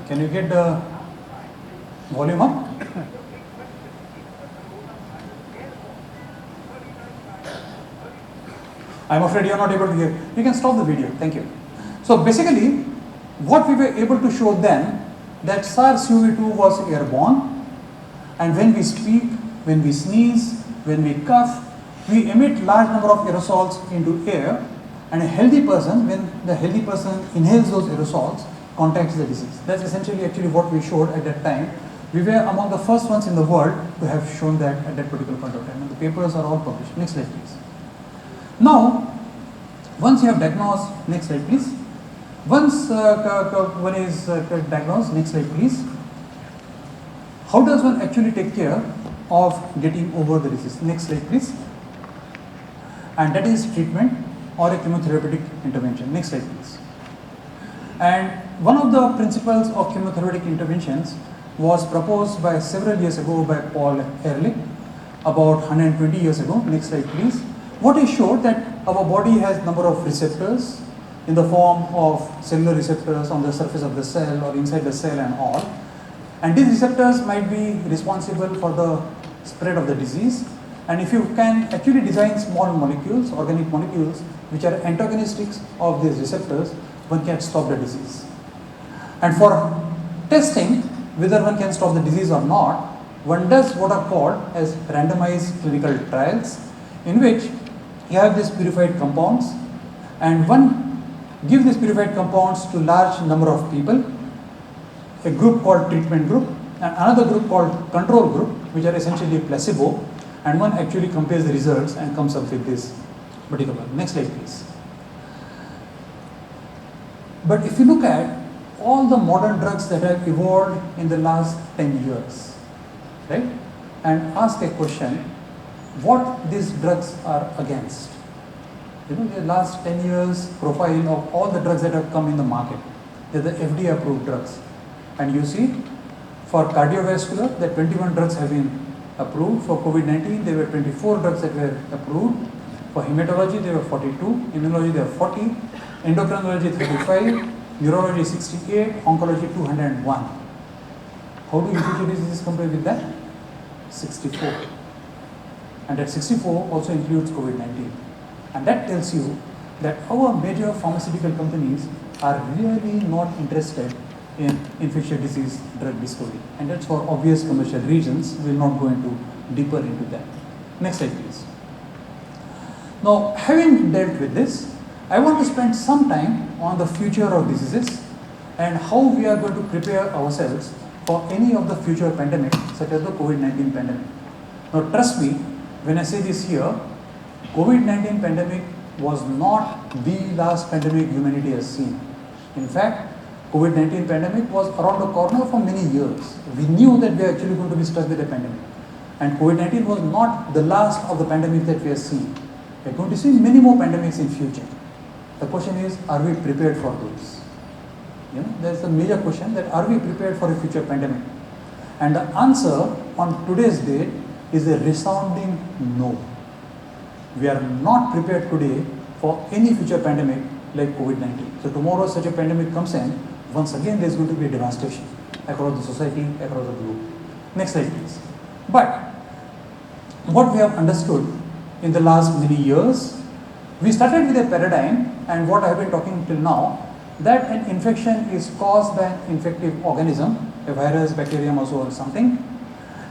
Can you get the volume up? I'm afraid you're not able to hear. You can stop the video. Thank you. So basically, what we were able to show then, that SARS-CoV-2 was airborne, and when we speak, when we sneeze, when we cough, we emit large number of aerosols into air, and a healthy person, when the healthy person inhales those aerosols, contacts the disease. That's essentially actually what we showed at that time. We were among the first ones in the world to have shown that at that particular point of time, and the papers are all published. Next slide, please. Now, once you have diagnosed, next slide, please. Once one is diagnosed, next slide, please. How does one actually take care of getting over the disease? Next slide, please. And that is treatment or a chemotherapeutic intervention. Next slide, please. And one of the principles of chemotherapeutic interventions was proposed by several years ago by Paul Ehrlich, about 120 years ago. Next slide, please. What he showed that our body has number of receptors in the form of cellular receptors on the surface of the cell or inside the cell and all. And these receptors might be responsible for the spread of the disease. And if you can actually design small molecules, organic molecules, which are antagonistics of these receptors, one can stop the disease. And for testing whether one can stop the disease or not, one does what are called as randomized clinical trials, in which you have these purified compounds and one gives these purified compounds to large number of people, a group called treatment group and another group called control group, which are essentially placebo, and one actually compares the results and comes up with this particular. Next slide please. But if you look at all the modern drugs that have evolved in the last 10 years, right, and ask a question, what these drugs are against. You know, the last 10 years profile of all the drugs that have come in the market, they're the FDA approved drugs. And you see, for cardiovascular, the 21 drugs have been approved. For COVID-19, there were 24 drugs that were approved. For hematology, there were 42. Immunology, there were 40. Endocrinology, 35. Neurology, 68. Oncology, 201. How do infectious diseases compare with that? 64. And that 64 also includes COVID-19. And that tells you that our major pharmaceutical companies are really not interested in infectious disease drug discovery. And that's for obvious commercial reasons. We'll not go into deeper into that. Next slide, please. Now, having dealt with this, I want to spend some time on the future of diseases and how we are going to prepare ourselves for any of the future pandemics, such as the COVID-19 pandemic. Now, trust me, when I say this here, COVID-19 pandemic was not the last pandemic humanity has seen. In fact, COVID-19 pandemic was around the corner for many years. We knew that we are actually going to be stuck with a pandemic. And COVID-19 was not the last of the pandemic that we have seen. We are going to see many more pandemics in future. The question is, are we prepared for those? You know, there's a major question that are we prepared for a future pandemic? And the answer on today's date is a resounding no. We are not prepared today for any future pandemic like COVID-19. So tomorrow such a pandemic comes in, once again there's going to be a devastation across the society, across the globe. Next slide please. But what we have understood in the last many years, we started with a paradigm, and what I have been talking till now, that an infection is caused by an infective organism, a virus, bacterium also or something,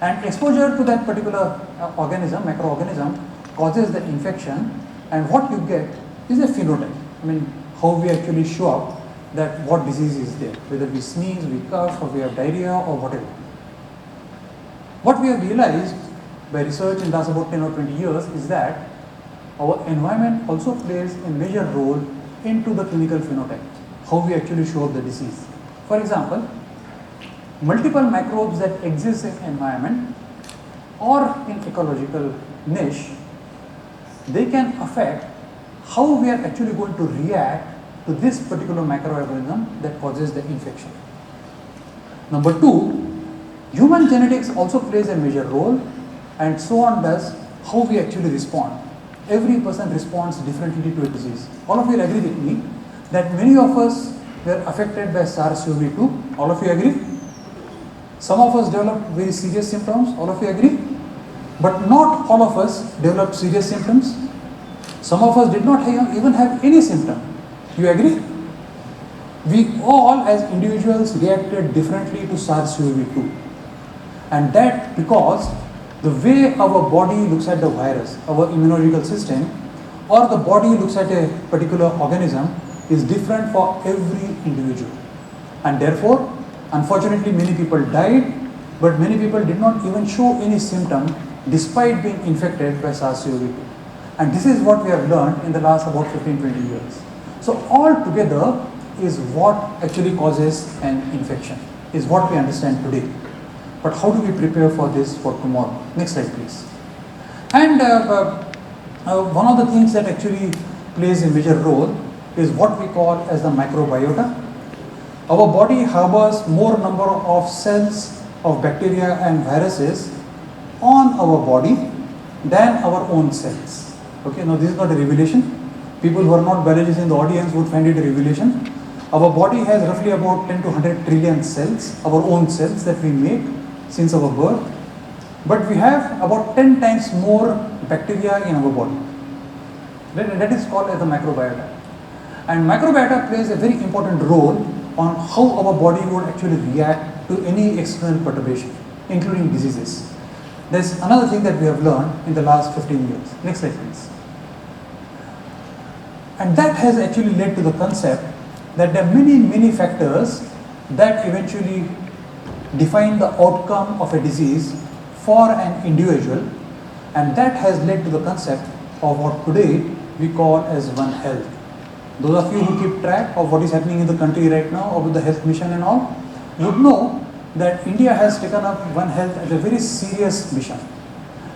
and exposure to that particular organism, microorganism, causes the infection, and what you get is a phenotype. I mean, how we actually show up that what disease is there, whether we sneeze, we cough, or we have diarrhea or whatever. What we have realized by research in the last about 10 or 20 years is that our environment also plays a major role into the clinical phenotype, how we actually show up the disease. For example, multiple microbes that exist in environment or in ecological niche, they can affect how we are actually going to react to this particular microorganism that causes the infection. Number two, human genetics also plays a major role, and so on does how we actually respond. Every person responds differently to a disease. All of you agree with me that many of us were affected by SARS-CoV-2. All of you agree? Some of us developed very serious symptoms. All of you agree? But not all of us developed serious symptoms. Some of us did not even have any symptom. You agree? We all as individuals reacted differently to SARS-CoV-2. And that because the way our body looks at the virus, our immunological system, or the body looks at a particular organism is different for every individual. And therefore, unfortunately, many people died, but many people did not even show any symptom despite being infected by SARS-CoV-2. And this is what we have learned in the last about 15-20 years. So all together is what actually causes an infection, is what we understand today. But how do we prepare for this for tomorrow? Next slide please. And one of the things that actually plays a major role is what we call as the microbiota. Our body harbors more number of cells of bacteria and viruses on our body than our own cells. Okay, now this is not a revelation. People who are not biologists in the audience would find it a revelation. Our body has roughly about 10 to 100 trillion cells, our own cells that we make since our birth. But we have about 10 times more bacteria in our body. That is called as the microbiota. And microbiota plays a very important role on how our body would actually react to any external perturbation, including diseases. There's another thing that we have learned in the last 15 years. Next slide, please. And that has actually led to the concept that there are many factors that eventually define the outcome of a disease for an individual, and that has led to the concept of what today we call as One Health. Those of you who keep track of what is happening in the country right now, or with the health mission and all, would know that India has taken up One Health as a very serious mission.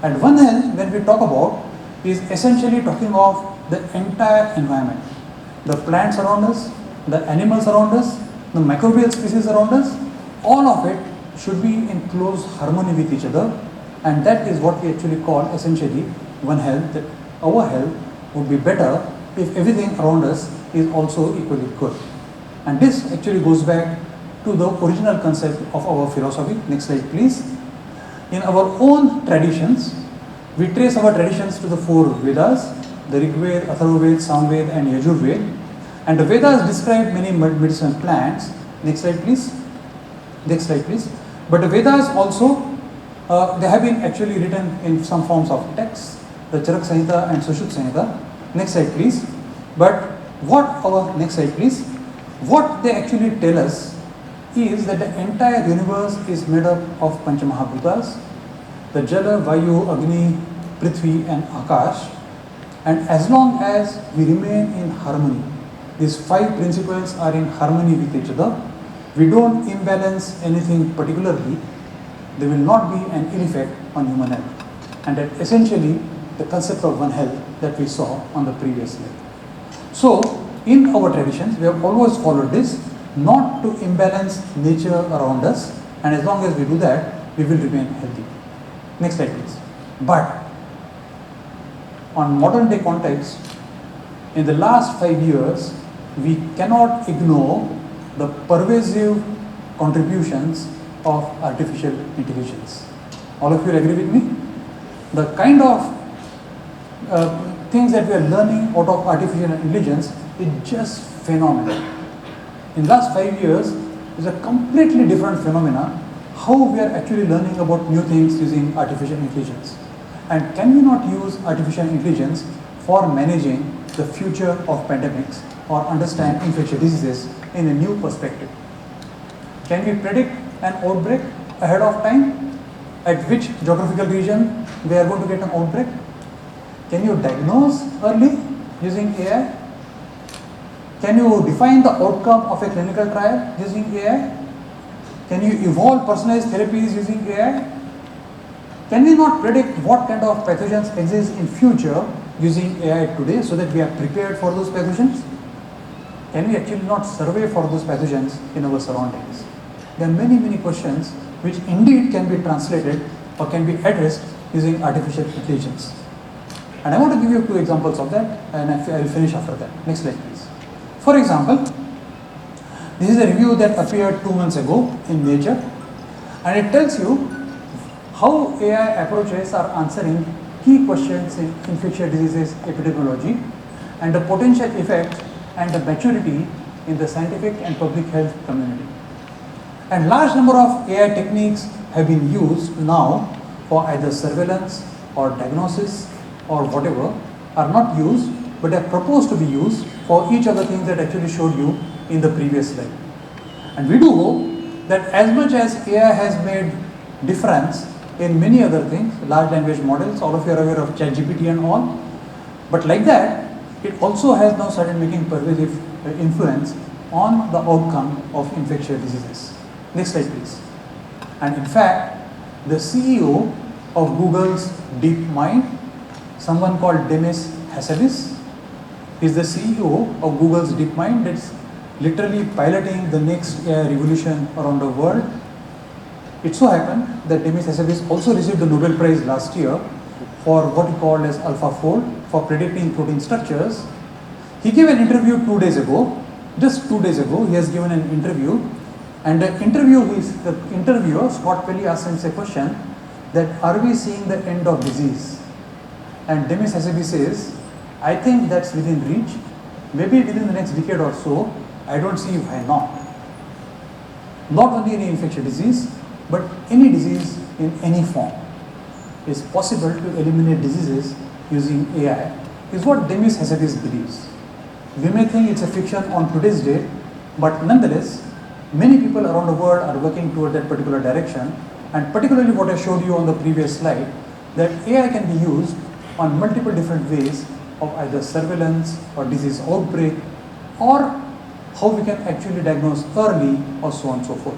And One Health, when we talk about, is essentially talking of the entire environment. The plants around us, the animals around us, the microbial species around us, all of it should be in close harmony with each other, and that is what we actually call essentially One Health, that our health would be better if everything around us is also equally good. And this actually goes back to the original concept of our philosophy. Next slide, please. In our own traditions, we trace our traditions to the 4 Vedas, the Rig Veda, Atharva Veda, Samveda and Yajur Veda. And the Vedas describe many medicinal plants. Next slide, please. Next slide, please. But the Vedas also, they have been actually written in some forms of text, the Charak Samhita and Sushruta Samhita. Next slide, please. But next slide, please. What they actually tell us is that the entire universe is made up of Panchamahabhutas, the Jala, Vayu, Agni, Prithvi and Akash. And as long as we remain in harmony, these 5 principles are in harmony with each other, we don't imbalance anything particularly, there will not be an ill effect on human health. And that essentially the concept of One Health that we saw on the previous slide. So in our traditions, we have always followed this, not to imbalance nature around us, and as long as we do that, we will remain healthy. Next slide, please. But on modern day context, in the last 5 years, we cannot ignore the pervasive contributions of artificial intelligence. All of you agree with me? The kind of things that we are learning out of artificial intelligence is just phenomenal. In the last 5 years, it's a completely different phenomena how we are actually learning about new things using artificial intelligence. And can we not use artificial intelligence for managing the future of pandemics or understand infectious diseases in a new perspective? Can we predict an outbreak ahead of time? At which geographical region we are going to get an outbreak? Can you diagnose early using AI? Can you define the outcome of a clinical trial using AI? Can you evolve personalized therapies using AI? Can we not predict what kind of pathogens exist in future using AI today so that we are prepared for those pathogens? Can we actually not survey for those pathogens in our surroundings? There are many questions which indeed can be translated or can be addressed using artificial intelligence. And I want to give you 2 examples of that, and I will finish after that. Next slide, please. For example, this is a review that appeared 2 months ago in Nature, and it tells you how AI approaches are answering key questions in infectious diseases epidemiology and the potential effects and the maturity in the scientific and public health community. And large number of AI techniques have been used now for either surveillance or diagnosis or whatever, are not used, but are proposed to be used for each of the things that actually showed you in the previous slide. And we do hope that as much as AI has made difference in many other things, large language models, all of you are aware of ChatGPT and all, but like that, it also has now started making pervasive influence on the outcome of infectious diseases. Next slide, please. And in fact, the CEO of Google's DeepMind, someone called Demis Hassabis, is the CEO of Google's DeepMind that's literally piloting the next AI revolution around the world. It so happened that Demis Hassabis also received the Nobel Prize last year for what he called as AlphaFold for predicting protein structures. He gave an interview 2 days ago, just 2 days ago, he has given an interview, and the interviewer, Scott Pelley, asked him a question that are we seeing the end of disease? And Demis Hassabis says, I think that's within reach, maybe within the next decade or so, I don't see why not. not only any infectious disease, but any disease in any form. It's possible to eliminate diseases using AI, is what Demis Hassabis believes. We may think it's a fiction on today's date, but nonetheless, many people around the world are working toward that particular direction, and particularly what I showed you on the previous slide, that AI can be used on multiple different ways of either surveillance or disease outbreak, or how we can actually diagnose early, or so on and so forth.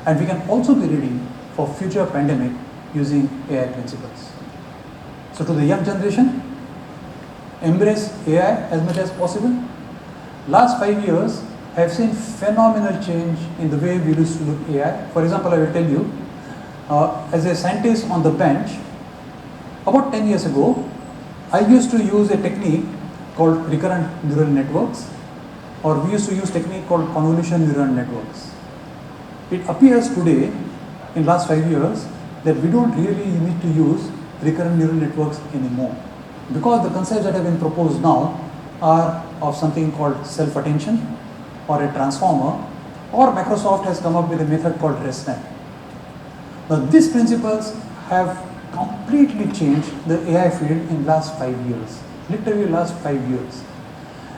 And we can also be ready for future pandemic using AI principles. So to the young generation, embrace AI as much as possible. Last 5 years have seen phenomenal change in the way we used to look at AI. For example, I will tell you, as a scientist on the bench, about 10 years ago, I used to use a technique called recurrent neural networks, or we used to use a technique called convolution neural networks. It appears today, in last 5 years, that we don't really need to use recurrent neural networks anymore, because the concepts that have been proposed now are of something called self-attention or a transformer, or Microsoft has come up with a method called ResNet. Now these principles have completely changed the AI field in last 5 years, literally last 5 years.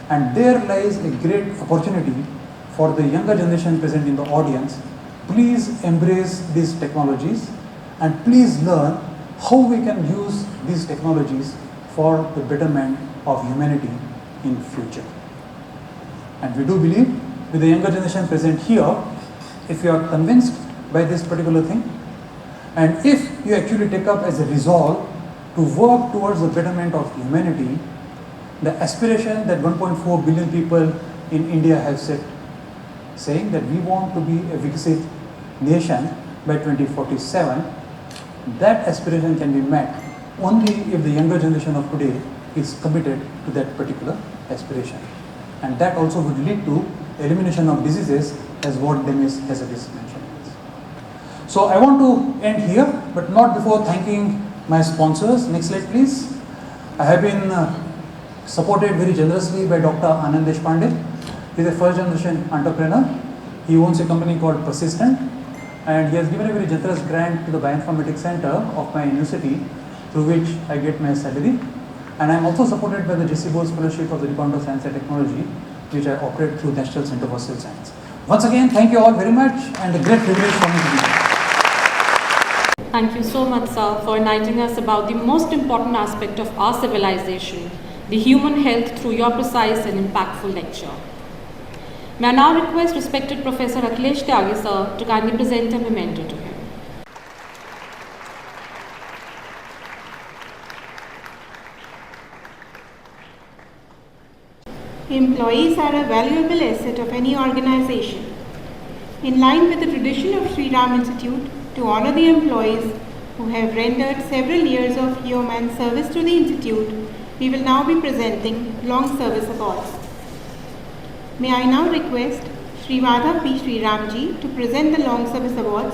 And there lies a great opportunity for the younger generation present in the audience. Please embrace these technologies and please learn how we can use these technologies for the betterment of humanity in future. And we do believe with the younger generation present here, if you are convinced by this particular thing, and if you actually take up as a resolve to work towards the betterment of humanity, the aspiration that 1.4 billion people in India have set, saying that we want to be a Viksit nation by 2047, that aspiration can be met only if the younger generation of today is committed to that particular aspiration. And that also would lead to elimination of diseases, as what Demis Hassabis mentioned. So I want to end here, but not before thanking my sponsors. Next slide, please. I have been supported very generously by Dr. Anand Deshpande. He is a first generation entrepreneur. He owns a company called Persistent, and he has given a very generous grant to the Bioinformatics Center of my university, through which I get my salary. And I am also supported by the J.C. Bose Fellowship of the Department of Science and Technology, which I operate through National Center for Cell Science. Once again, thank you all very much, and a great privilege for me to be here. Thank you so much, sir, for enlightening us about the most important aspect of our civilization, the human health, through your precise and impactful lecture. May I now request respected Professor Akhilesh Tyagi, sir, to kindly present a memento to him. Employees are a valuable asset of any organization. In line with the tradition of Shriram Institute to honor the employees who have rendered several years of yeoman service to the Institute, we will now be presenting Long Service Awards. May I now request Shri Madhav P. Shriramji to present the Long Service Awards.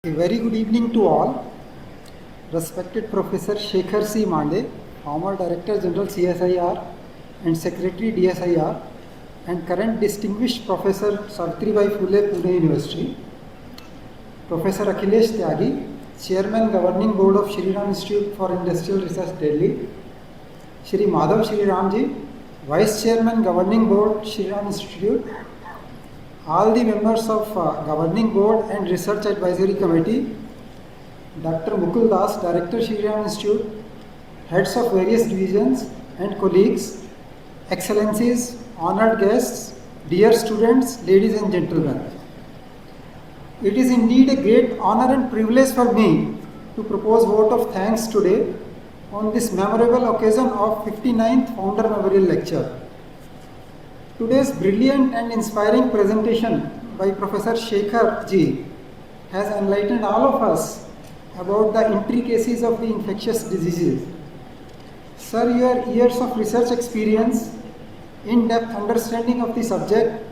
A very good evening to all. Respected Professor Shekhar C. Mande, former Director General CSIR and Secretary DSIR, and current Distinguished Professor Savitribai Phule, Pune University. Professor Akhilesh Tyagi, Chairman Governing Board of Shriram Institute for Industrial Research, Delhi. Shri Madhav Shriram ji, Vice Chairman Governing Board, Shriram Institute. All the members of Governing Board and Research Advisory Committee. Dr. Mukul Das, Director, Shriram Institute. Heads of various divisions and colleagues, Excellencies, honored guests, dear students, ladies and gentlemen. It is indeed a great honor and privilege for me to propose vote of thanks today on this memorable occasion of 59th Founder Memorial Lecture. Today's brilliant and inspiring presentation by Professor Shekhar ji has enlightened all of us about the intricacies of the infectious diseases. Sir, your years of research experience, in-depth understanding of the subject,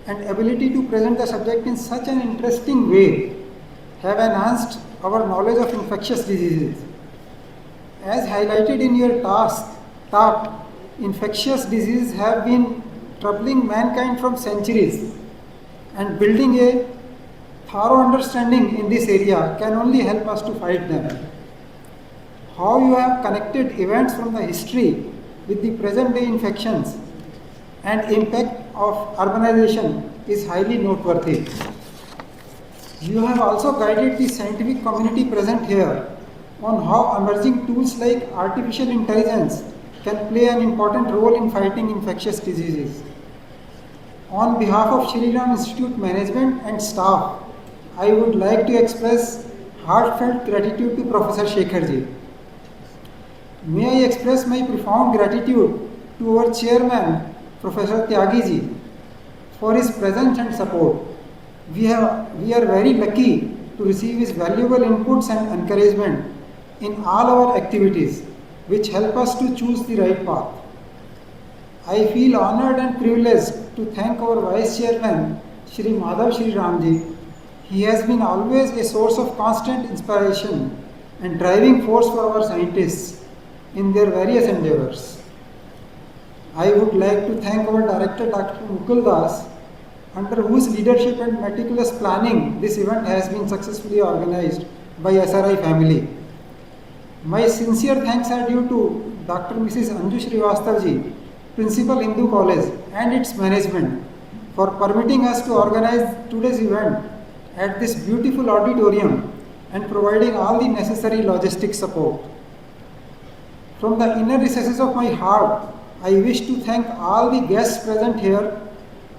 and ability to present the subject in such an interesting way have enhanced our knowledge of infectious diseases. As highlighted in your talk, infectious diseases have been troubling mankind from centuries, and building a thorough understanding in this area can only help us to fight them. How you have connected events from the history with the present day infections and impact of urbanization is highly noteworthy. You have also guided the scientific community present here on how emerging tools like artificial intelligence can play an important role in fighting infectious diseases. On behalf of Shriram Institute management and staff, I would like to express heartfelt gratitude to Professor Shekhar ji. May I express my profound gratitude to our chairman, Professor Tyagi ji, for his presence and support. We are very lucky to receive his valuable inputs and encouragement in all our activities, which help us to choose the right path. I feel honored and privileged to thank our Vice Chairman, Shri Madhav Shriram ji. He has been always a source of constant inspiration and driving force for our scientists in their various endeavors. I would like to thank our Director, Dr. Mukul Das, under whose leadership and meticulous planning this event has been successfully organized by SRI family. My sincere thanks are due to Dr. Mrs. Anju Srivastav ji, Principal Hindu College and its management for permitting us to organize today's event at this beautiful auditorium and providing all the necessary logistic support. From the inner recesses of my heart, I wish to thank all the guests present here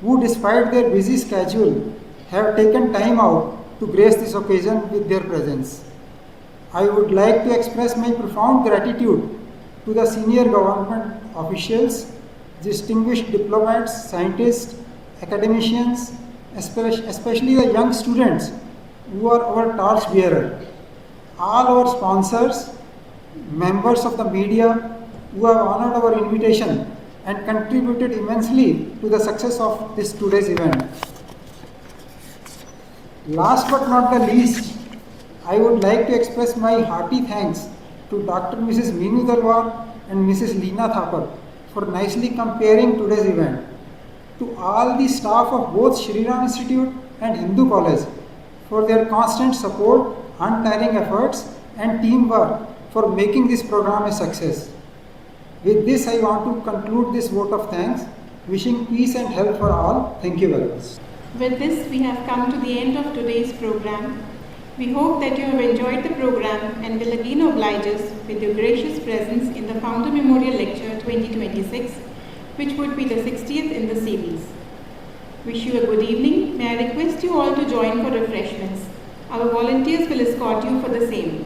who, despite their busy schedule, have taken time out to grace this occasion with their presence. I would like to express my profound gratitude to the senior government officials, distinguished diplomats, scientists, academicians, especially the young students who are our torch bearer, all our sponsors, members of the media who have honored our invitation and contributed immensely to the success of this today's event. Last but not the least, I would like to express my hearty thanks to Dr. Mrs. Meenu Dalwar and Mrs. Leena Thapar for nicely comparing today's event. To all the staff of both Shriram Institute and Hindu College for their constant support, untiring efforts and teamwork for making this program a success. With this, I want to conclude this vote of thanks, wishing peace and health for all. Thank you very much. With this, we have come to the end of today's program. We hope that you have enjoyed the program and will again oblige us with your gracious presence in the Founder Memorial Lecture 2026, which would be the 60th in the series. Wish you a good evening. May I request you all to join for refreshments. Our volunteers will escort you for the same.